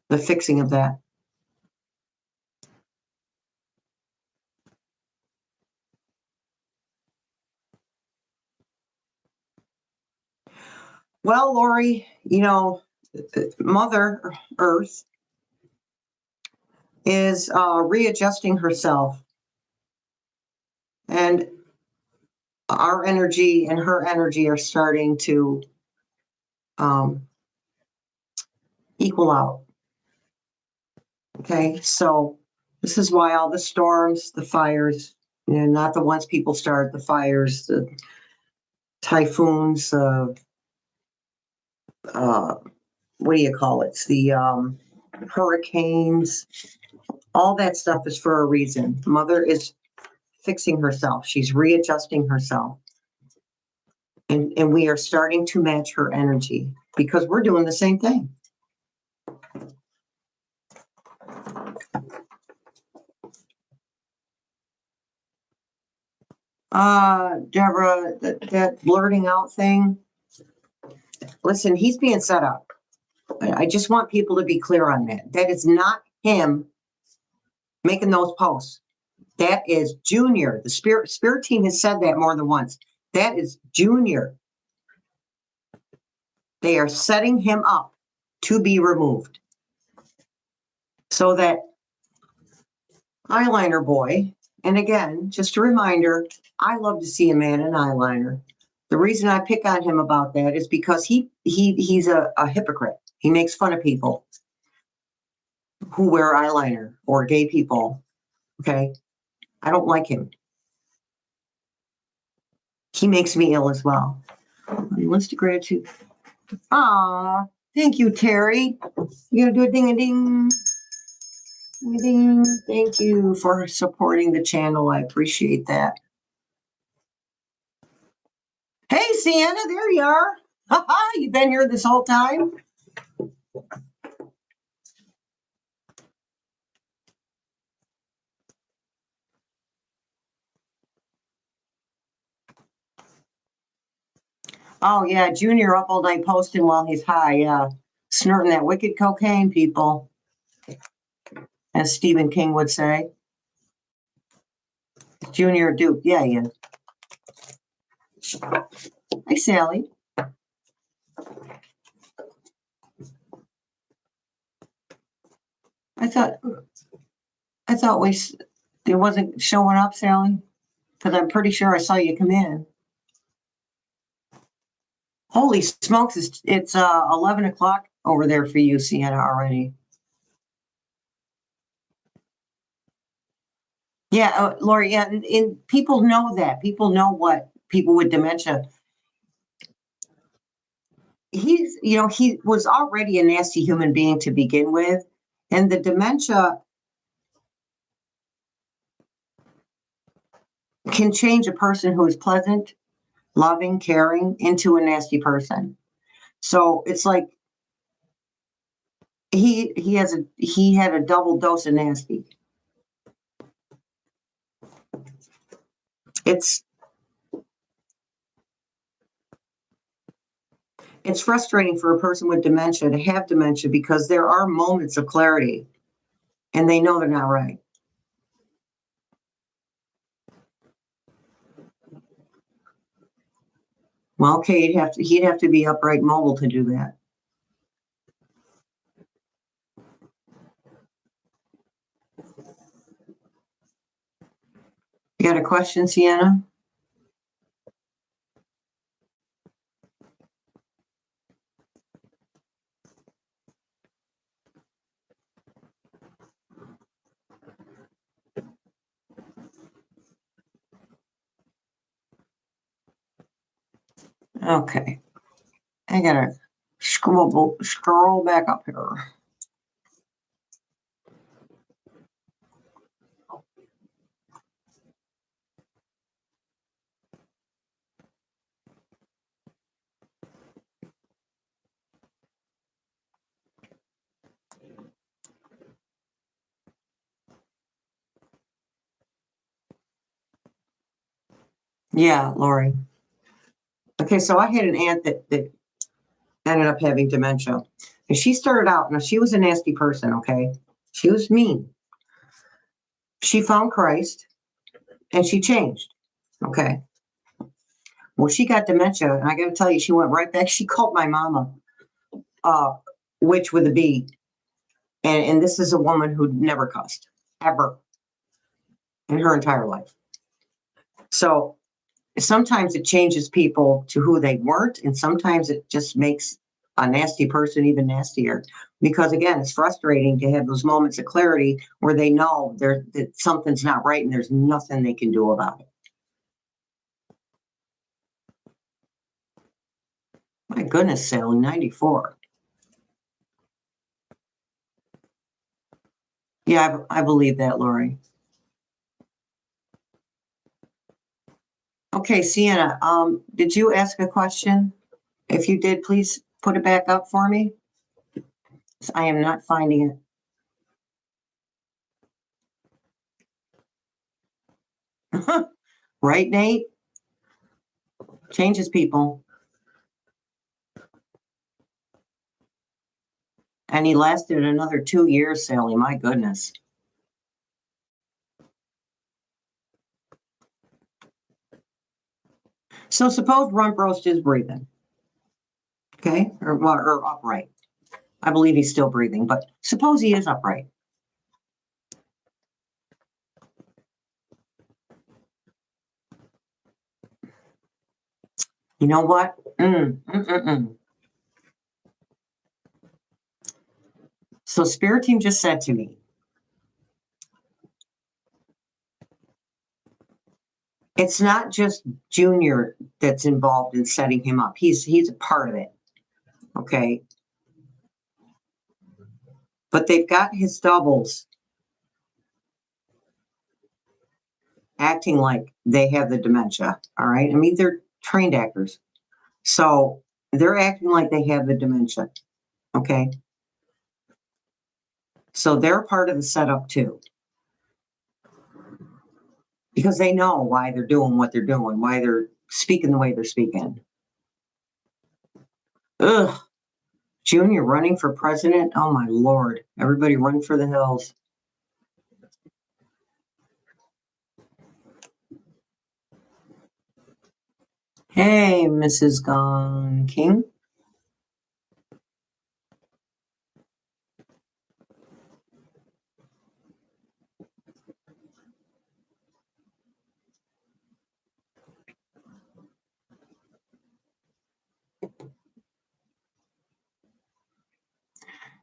The fixing of that. Well, Lori, Mother Earth is readjusting herself. And our energy and her energy are starting to equal out. Okay, so this is why all the storms, the fires, not the ones people start, the fires, the typhoons, what do you call it? The hurricanes, all that stuff is for a reason. Mother is fixing herself. She's readjusting herself. And we are starting to match her energy because we're doing the same thing. Deborah, that blurting out thing. Listen, he's being set up. I just want people to be clear on that. That is not him making those posts. That is Junior. The spirit team has said that more than once. That is Junior. They are setting him up to be removed. So that eyeliner boy, and again, just a reminder, I love to see a man in eyeliner. The reason I pick on him about that is because he's a hypocrite. He makes fun of people who wear eyeliner or gay people. Okay. I don't like him. He makes me ill as well. List of gratitude. Ah, thank you, Terry. You gonna do a ding a ding? Ding a ding. Thank you for supporting the channel. I appreciate that. Hey, Sienna, there you are. You've been here this whole time. Oh, yeah, Junior up all night posting while he's high. Yeah, snorting that wicked cocaine, people, as Stephen King would say. Junior Duke, yeah, he is. Hey, Sally. I thought it wasn't showing up, Sally, because I'm pretty sure I saw you come in. Holy smokes! It's 11 o'clock over there for you, Sienna, already. Yeah, Lori. Yeah, and people know that. People know what people with dementia. He was already a nasty human being to begin with, and the dementia can change a person who is pleasant, loving, caring into a nasty person. So it's like he had a double dose of nasty. It's frustrating for a person with dementia to have dementia because there are moments of clarity and they know they're not right. Well, okay, he'd have to be upright mobile to do that. You got a question, Sienna? Okay. I gotta scroll back up here. Yeah, Lori. Okay, so I had an aunt that ended up having dementia. And she started out, now she was a nasty person, okay? She was mean. She found Christ and she changed, okay? Well, she got dementia, and I got to tell you, she went right back. She called my mama, uh, witch with a B. And this is a woman who never cussed, ever, in her entire life. So sometimes it changes people to who they weren't, and sometimes it just makes a nasty person even nastier. Because again, it's frustrating to have those moments of clarity where they know that something's not right and there's nothing they can do about it. My goodness, Sally, 94. Yeah, I believe that, Lori. Okay, Sienna, did you ask a question? If you did, please put it back up for me. I am not finding it. Right, Nate? Changes people. And he lasted another 2 years, Sally. My goodness. So suppose rump roast is breathing. Okay, or upright. I believe he's still breathing, but suppose he is upright. You know what? So Spirit Team just said to me, it's not just Junior that's involved in setting him up. He's a part of it. Okay. But they've got his doubles acting like they have the dementia. All right. I mean, they're trained actors. So they're acting like they have the dementia. Okay. So they're part of the setup too. Because they know why they're doing what they're doing, why they're speaking the way they're speaking. Ugh. Junior running for president? Oh my Lord. Everybody run for the hills. Hey, Mrs. Gone King.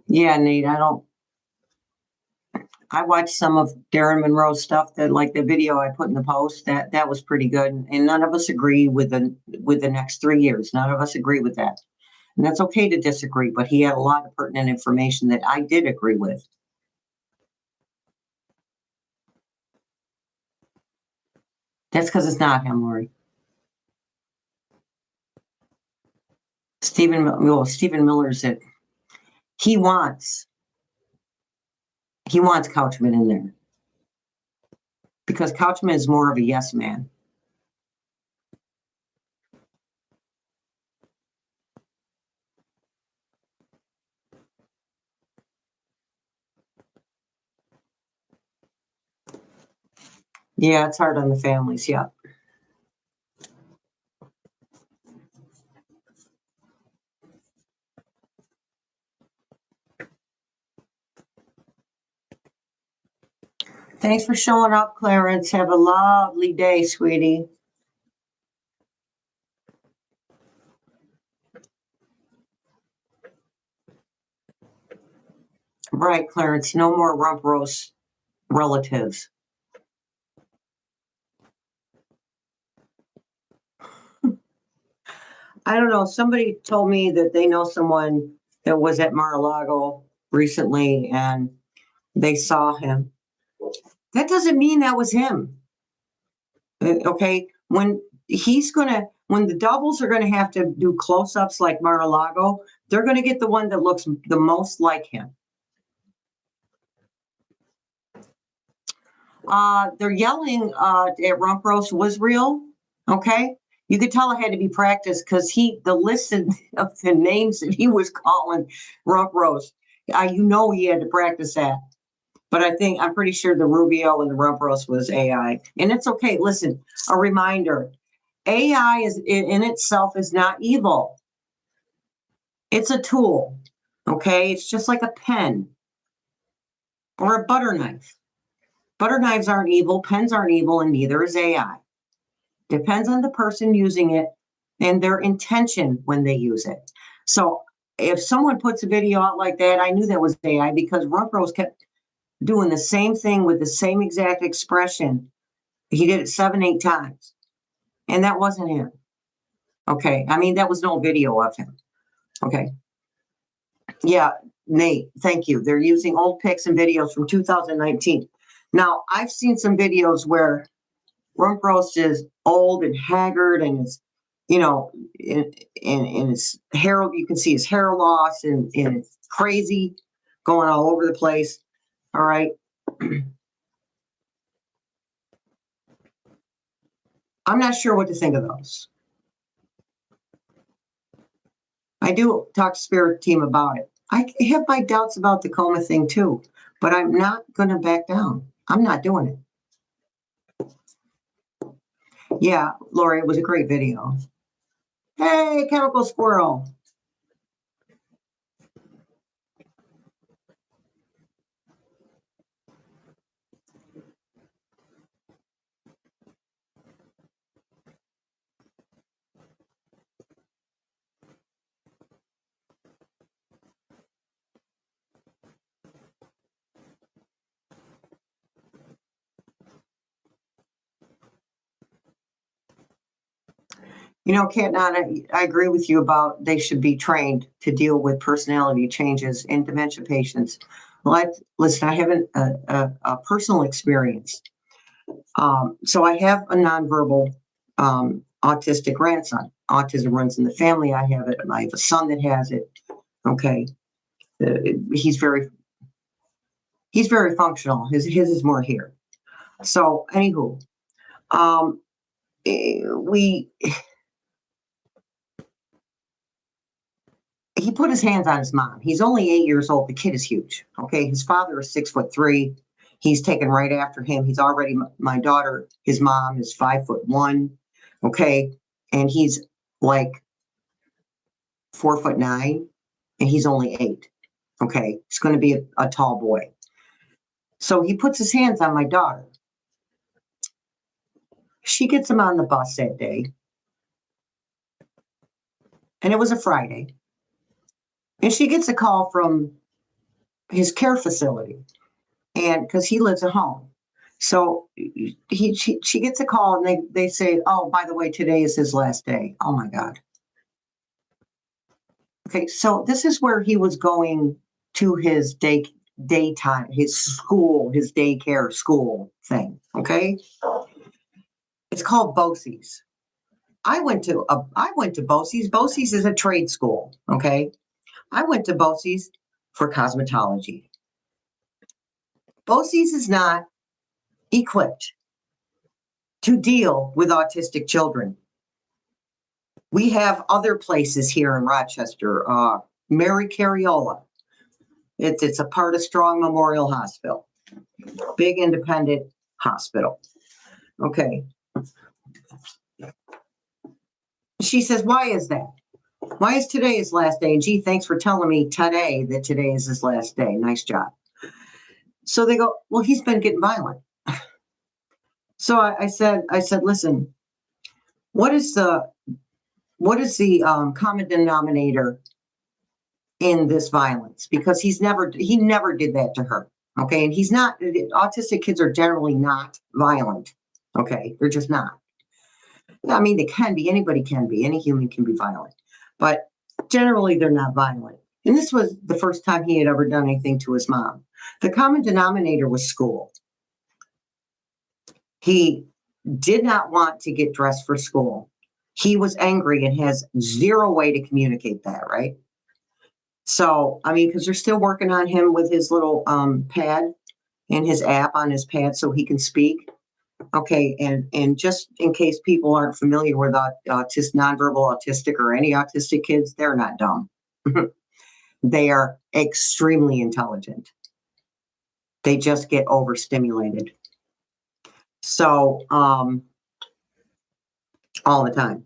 Yeah, Nate, I watched some of Darren Monroe's stuff, that like the video I put in the post, that was pretty good. And none of us agree with the next 3 years. None of us agree with that. And that's okay to disagree, but he had a lot of pertinent information that I did agree with. That's because it's not him, Lori. Stephen Miller's it. He wants Couchman in there because Couchman is more of a yes man. Yeah, it's hard on the families. Yeah. Thanks for showing up, Clarence. Have a lovely day, sweetie. Right, Clarence. No more rump roast relatives. I don't know. Somebody told me that they know someone that was at Mar-a-Lago recently and they saw him. That doesn't mean that was him. Okay. When the doubles are gonna have to do close-ups like Mar-a-Lago, they're gonna get the one that looks the most like him. They're yelling at Rump Roast was real. Okay. You could tell it had to be practiced because the list of the names that he was calling Rump Roast, he had to practice that. But I'm pretty sure the Rubio and the Rump Roast was AI. And it's okay. Listen, a reminder, AI in itself is not evil. It's a tool. Okay. It's just like a pen or a butter knife. Butter knives aren't evil, pens aren't evil, and neither is AI. Depends on the person using it and their intention when they use it. So if someone puts a video out like that, I knew that was AI because Rump Roast kept doing the same thing with the same exact expression. He did it 7, 8 times. And that wasn't him. Okay. I mean, that was no video of him. Okay. Yeah, Nate, thank you. They're using old pics and videos from 2019. Now, I've seen some videos where Rump Roast is old and haggard and it's, in his hair, you can see his hair loss and it's crazy, going all over the place. All right. I'm not sure what to think of those. I do talk to Spirit Team about it. I have my doubts about the coma thing too, but I'm not going to back down. I'm not doing it. Yeah, Lori, it was a great video. Hey, Chemical Squirrel. Kat, I agree with you about they should be trained to deal with personality changes in dementia patients. Listen, I have a personal experience. So I have a nonverbal autistic grandson. Autism runs in the family. I have a son that has it. Okay, he's very functional. His is more here. So, anywho, he put his hands on his mom. He's only 8 years old. The kid is huge. Okay. His father is 6'3". He's taken right after him. He's already, my daughter, his mom is 5'1". Okay. And he's like 4'9", and he's only 8. Okay. He's going to be a tall boy. So he puts his hands on my daughter. She gets him on the bus that day. And it was a Friday. And she gets a call from his care facility, and because he lives at home. So she gets a call and they say, oh, by the way, today is his last day. Oh my God. Okay, so this is where he was going to his daytime, his school, his daycare school thing. Okay. It's called BOCES. I went to BOCES. BOCES is a trade school. Okay. I went to BOCES for cosmetology. BOCES is not equipped to deal with autistic children. We have other places here in Rochester. Mary Cariola. It's a part of Strong Memorial Hospital. Big independent hospital. Okay. She says, why is that? Why is today his last day? And gee, thanks for telling me today that today is his last day. Nice job. So they go, well, he's been getting violent. So I said, listen, what is the common denominator in this violence? Because he never did that to her. Okay. And he's not, autistic kids are generally not violent. Okay. They're just not. I mean, they can be. Anybody can be. Any human can be violent. But generally, they're not violent. And this was the first time he had ever done anything to his mom. The common denominator was school. He did not want to get dressed for school. He was angry and has zero way to communicate that, right? So, I mean, because they're still working on him with his little pad and his app on his pad so he can speak. Okay, and just in case people aren't familiar with nonverbal autistic or any autistic kids, they're not dumb. They are extremely intelligent. They just get overstimulated. So, all the time.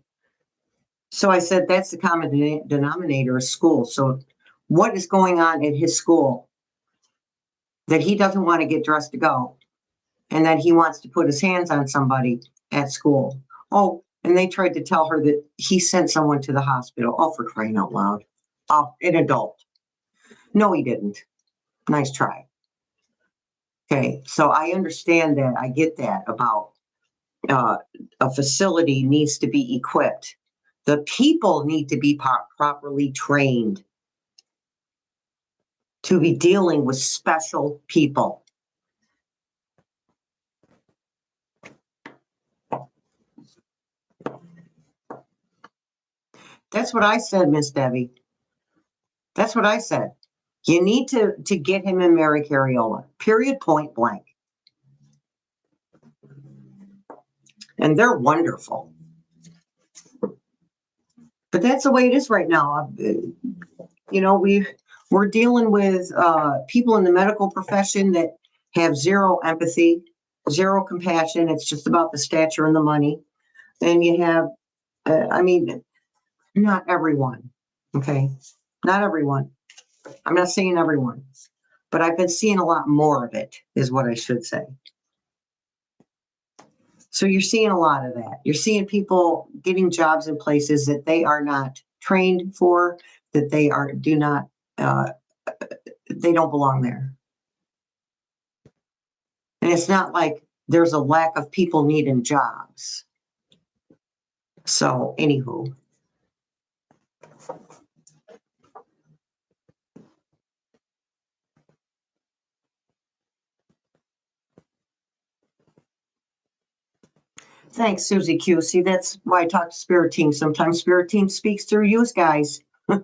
So I said, that's the common denominator of school. So what is going on at his school that he doesn't want to get dressed to go, and that he wants to put his hands on somebody at school? Oh, and they tried to tell her that he sent someone to the hospital. Oh, for crying out loud. Oh, an adult. No, he didn't. Nice try. Okay, so I understand that. I get that about a facility needs to be equipped. The people need to be properly trained to be dealing with special people. That's what I said, Miss Debbie. That's what I said. You need to get him in Mary Carriola, period, point blank. And they're wonderful. But that's the way it is right now. You know, we're dealing with people in the medical profession that have zero empathy, zero compassion. It's just about the stature and the money. Then you have, I mean, not everyone, okay? Not everyone. I'm not saying everyone, but I've been seeing a lot more of it, is what I should say. So you're seeing a lot of that. You're seeing people getting jobs in places that they are not trained for, that they don't belong there. And it's not like there's a lack of people needing jobs. So, anywho. Thanks, Susie Q. See, that's why I talk to Spirit Team. Sometimes Spirit Team speaks through you guys. They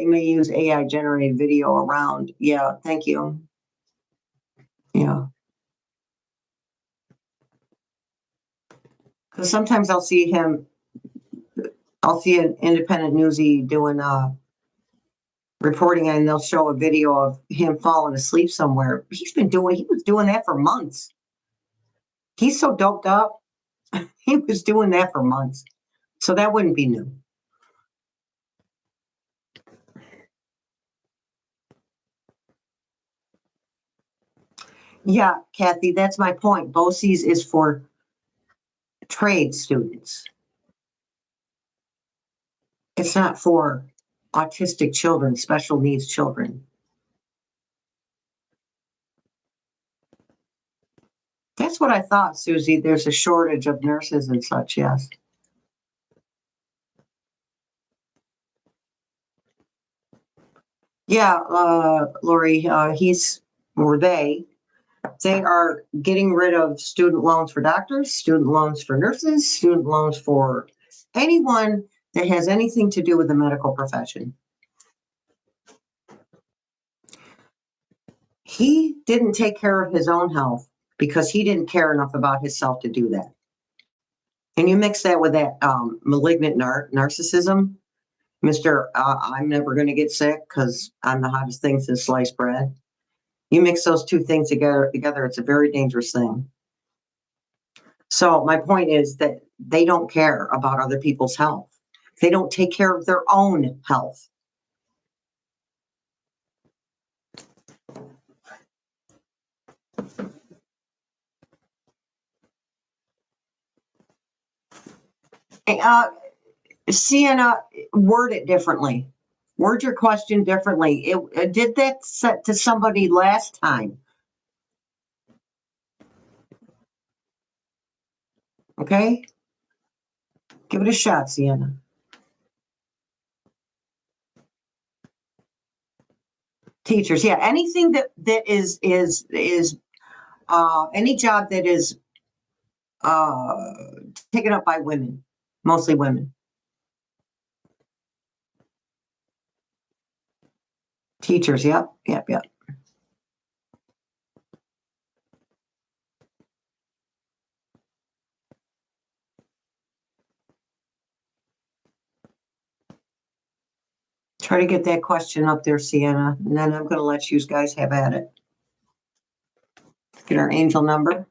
may use AI generated video around. Yeah, thank you. Yeah. Because sometimes I'll see an independent newsy doing reporting, and they'll show a video of him falling asleep somewhere. He was doing that for months. He's so doped up. He was doing that for months. So that wouldn't be new. Yeah, Kathy, that's my point. BOCES is for trade students. It's not for autistic children, special needs children. That's what I thought, Susie. There's a shortage of nurses and such, yes. Yeah, Lori, they are getting rid of student loans for doctors, student loans for nurses, student loans for anyone that has anything to do with the medical profession. He didn't take care of his own health because he didn't care enough about himself to do that. And you mix that with that malignant narcissism, Mr. I'm never going to get sick because I'm the hottest thing since sliced bread. You mix those two things together, it's a very dangerous thing. So my point is that they don't care about other people's health. They don't take care of their own health. Sienna, word it differently. Word your question differently. It did that set to somebody last time. Okay? Give it a shot, Sienna. Teachers, yeah, anything that is any job that is taken up by women, mostly women. Teachers, yep. Try to get that question up there, Sienna, and then I'm going to let you guys have at it. Get our angel number.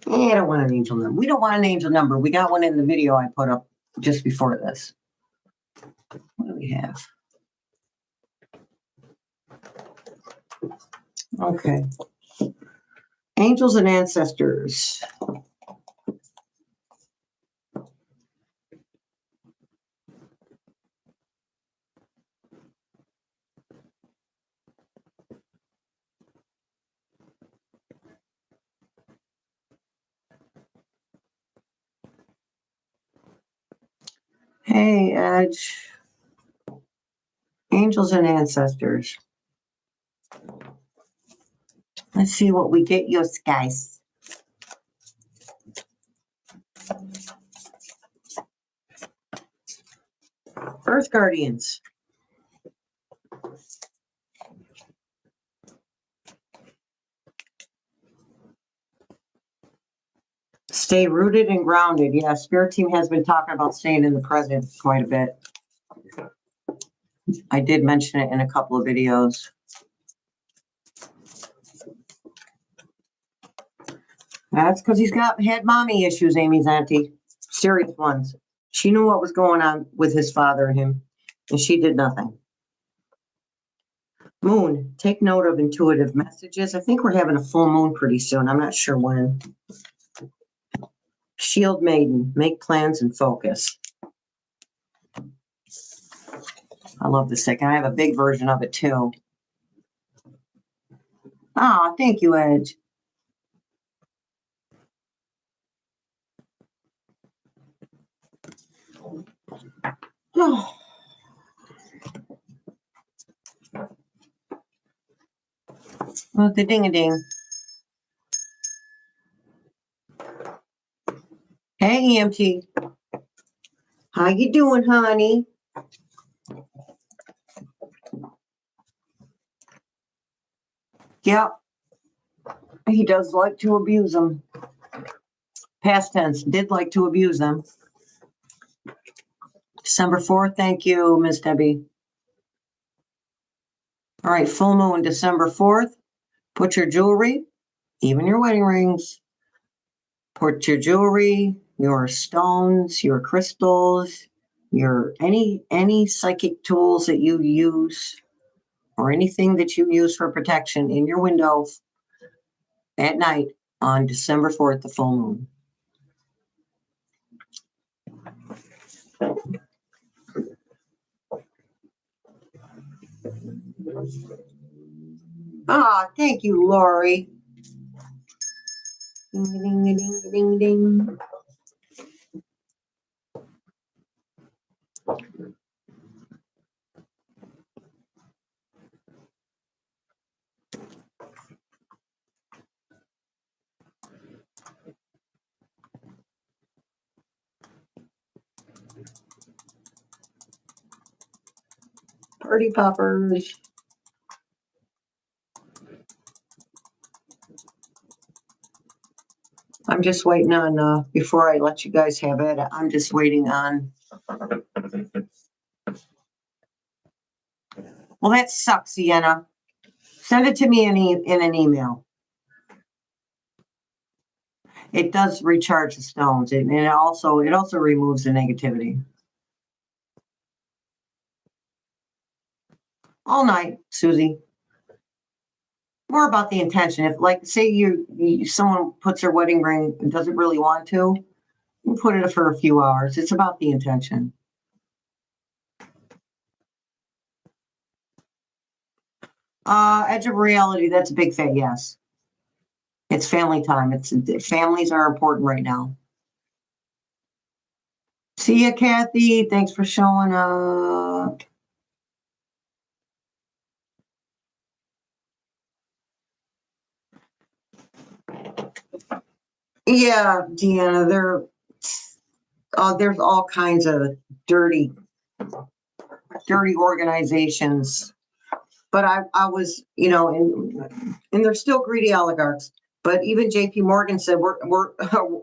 I don't want an angel number. We don't want an angel number. We got one in the video I put up just before this. What do we have? Okay. Angels and ancestors. Hey, Edge. Angels and ancestors. Let's see what we get you guys. Earth Guardians. Stay rooted and grounded. Yeah, Spirit Team has been talking about staying in the present quite a bit. I did mention it in a couple of videos. That's because he's had mommy issues, Amy's auntie. Serious ones. She knew what was going on with his father and him, and she did nothing. Moon, take note of intuitive messages. I think we're having a full moon pretty soon. I'm not sure when. Shield Maiden, make plans and focus. I love this second. I have a big version of it too. Ah, thank you, Edge. Oh. Well, the ding-a-ding. Hey, EMT. How you doing, honey? Yep. He does like to abuse them. Past tense, did like to abuse them. December 4th, thank you, Miss Debbie. All right, full moon, December 4th. Put your jewelry, even your wedding rings. Put your jewelry, your stones, your crystals, your any psychic tools that you use, or anything that you use for protection in your window at night on December 4th, the full moon. Ah, thank you, Lori. Ding, ding, ding, ding, ding, ding. Party poppers. I'm just waiting on, before I let you guys have it, I'm just waiting on. Well, that sucks, Sienna. Send it to me in an email. It does recharge the stones, and it also removes the negativity. All night, Susie. More about the intention. If, like, say someone puts their wedding ring and doesn't really want to, you put it for a few hours. It's about the intention. Edge of reality. That's a big fat yes. It's family time. Families are important right now. See ya, Kathy. Thanks for showing up. Yeah, Deanna, there's all kinds of dirty organizations. But I was, and they're still greedy oligarchs. But even J.P. Morgan said, we're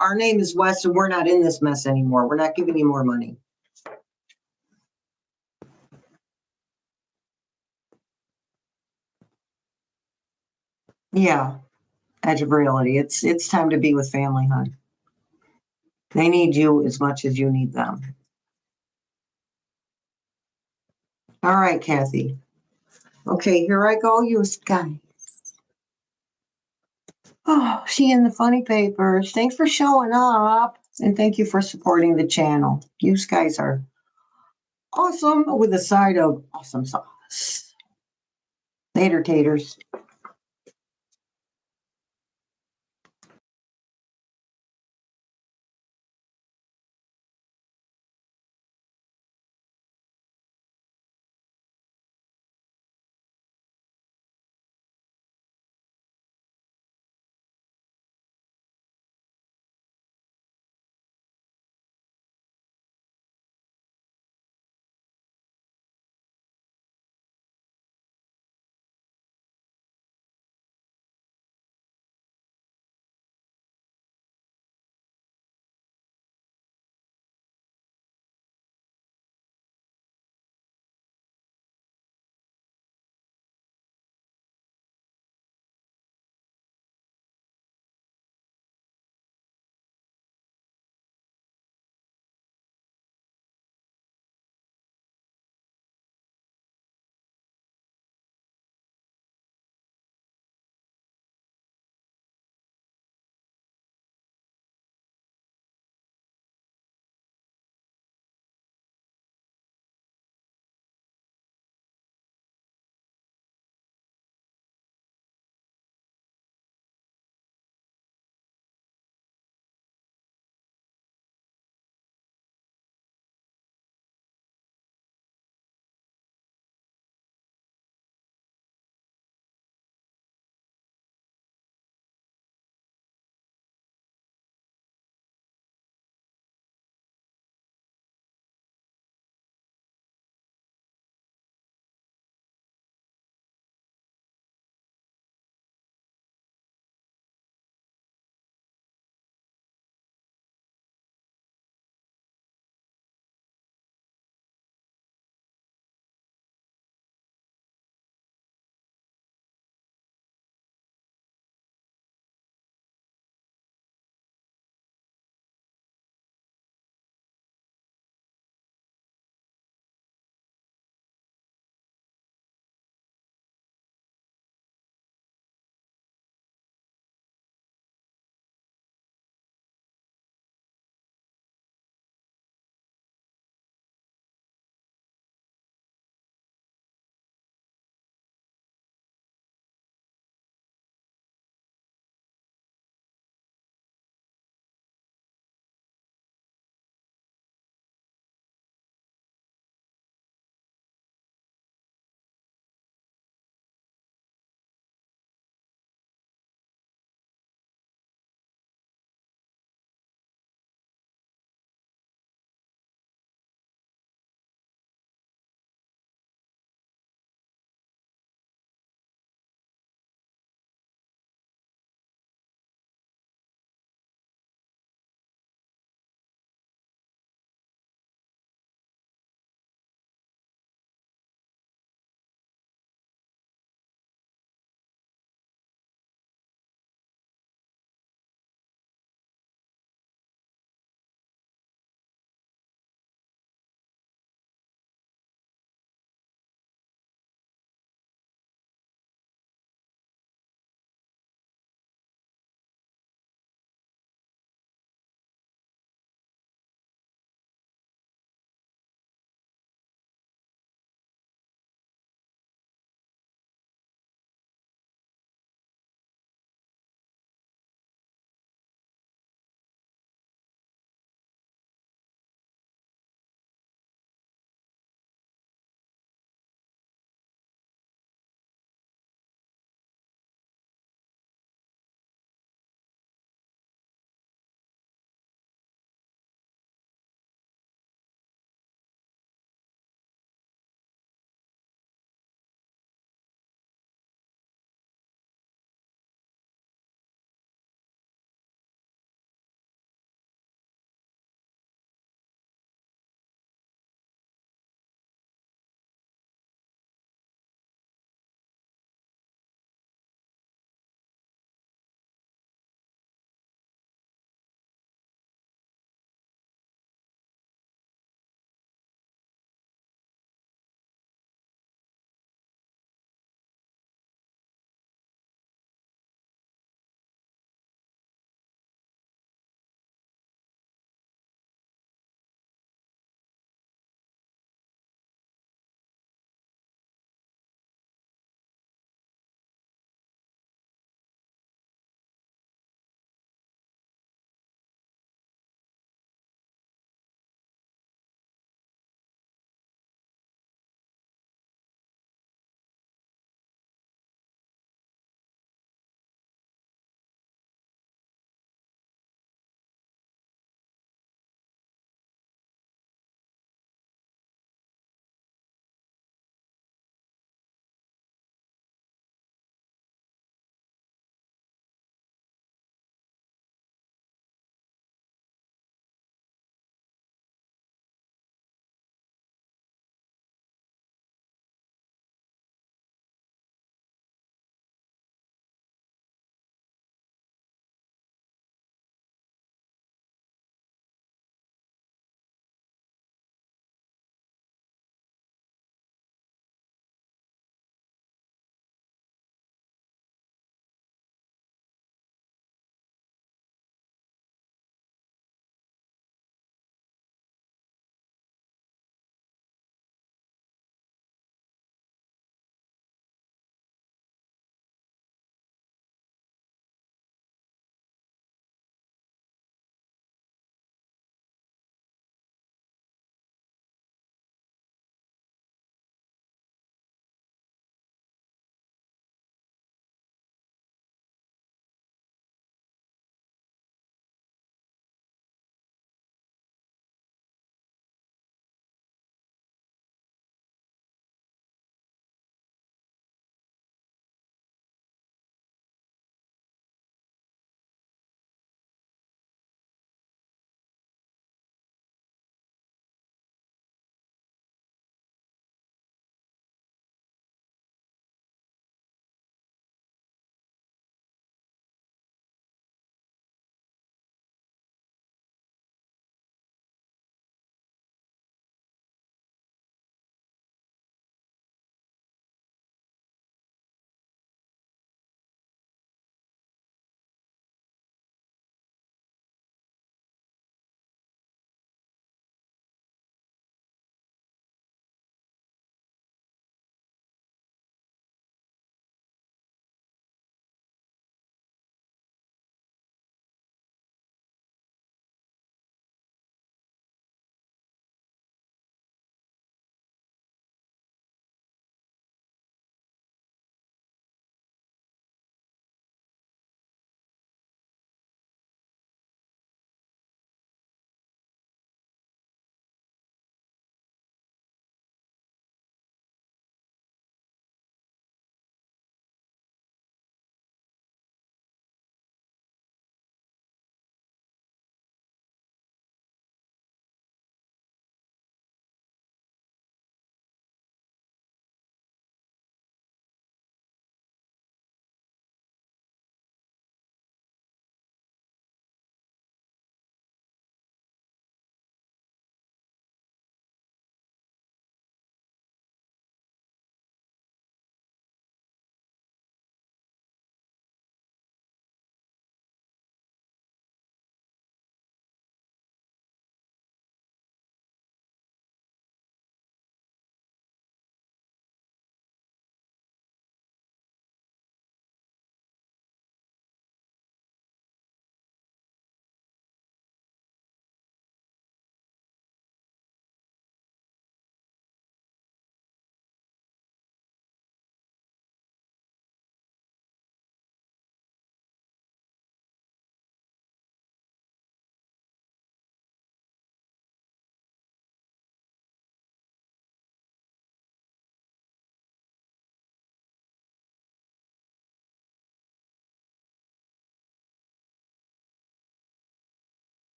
our name is West, and we're not in this mess anymore. We're not giving you more money. Yeah, edge of reality. It's time to be with family, hon. They need you as much as you need them. All right, Kathy. Okay, here I go, you guys. Oh, she in the funny papers. Thanks for showing up. And thank you for supporting the channel. You guys are awesome with a side of awesome sauce. Later, taters.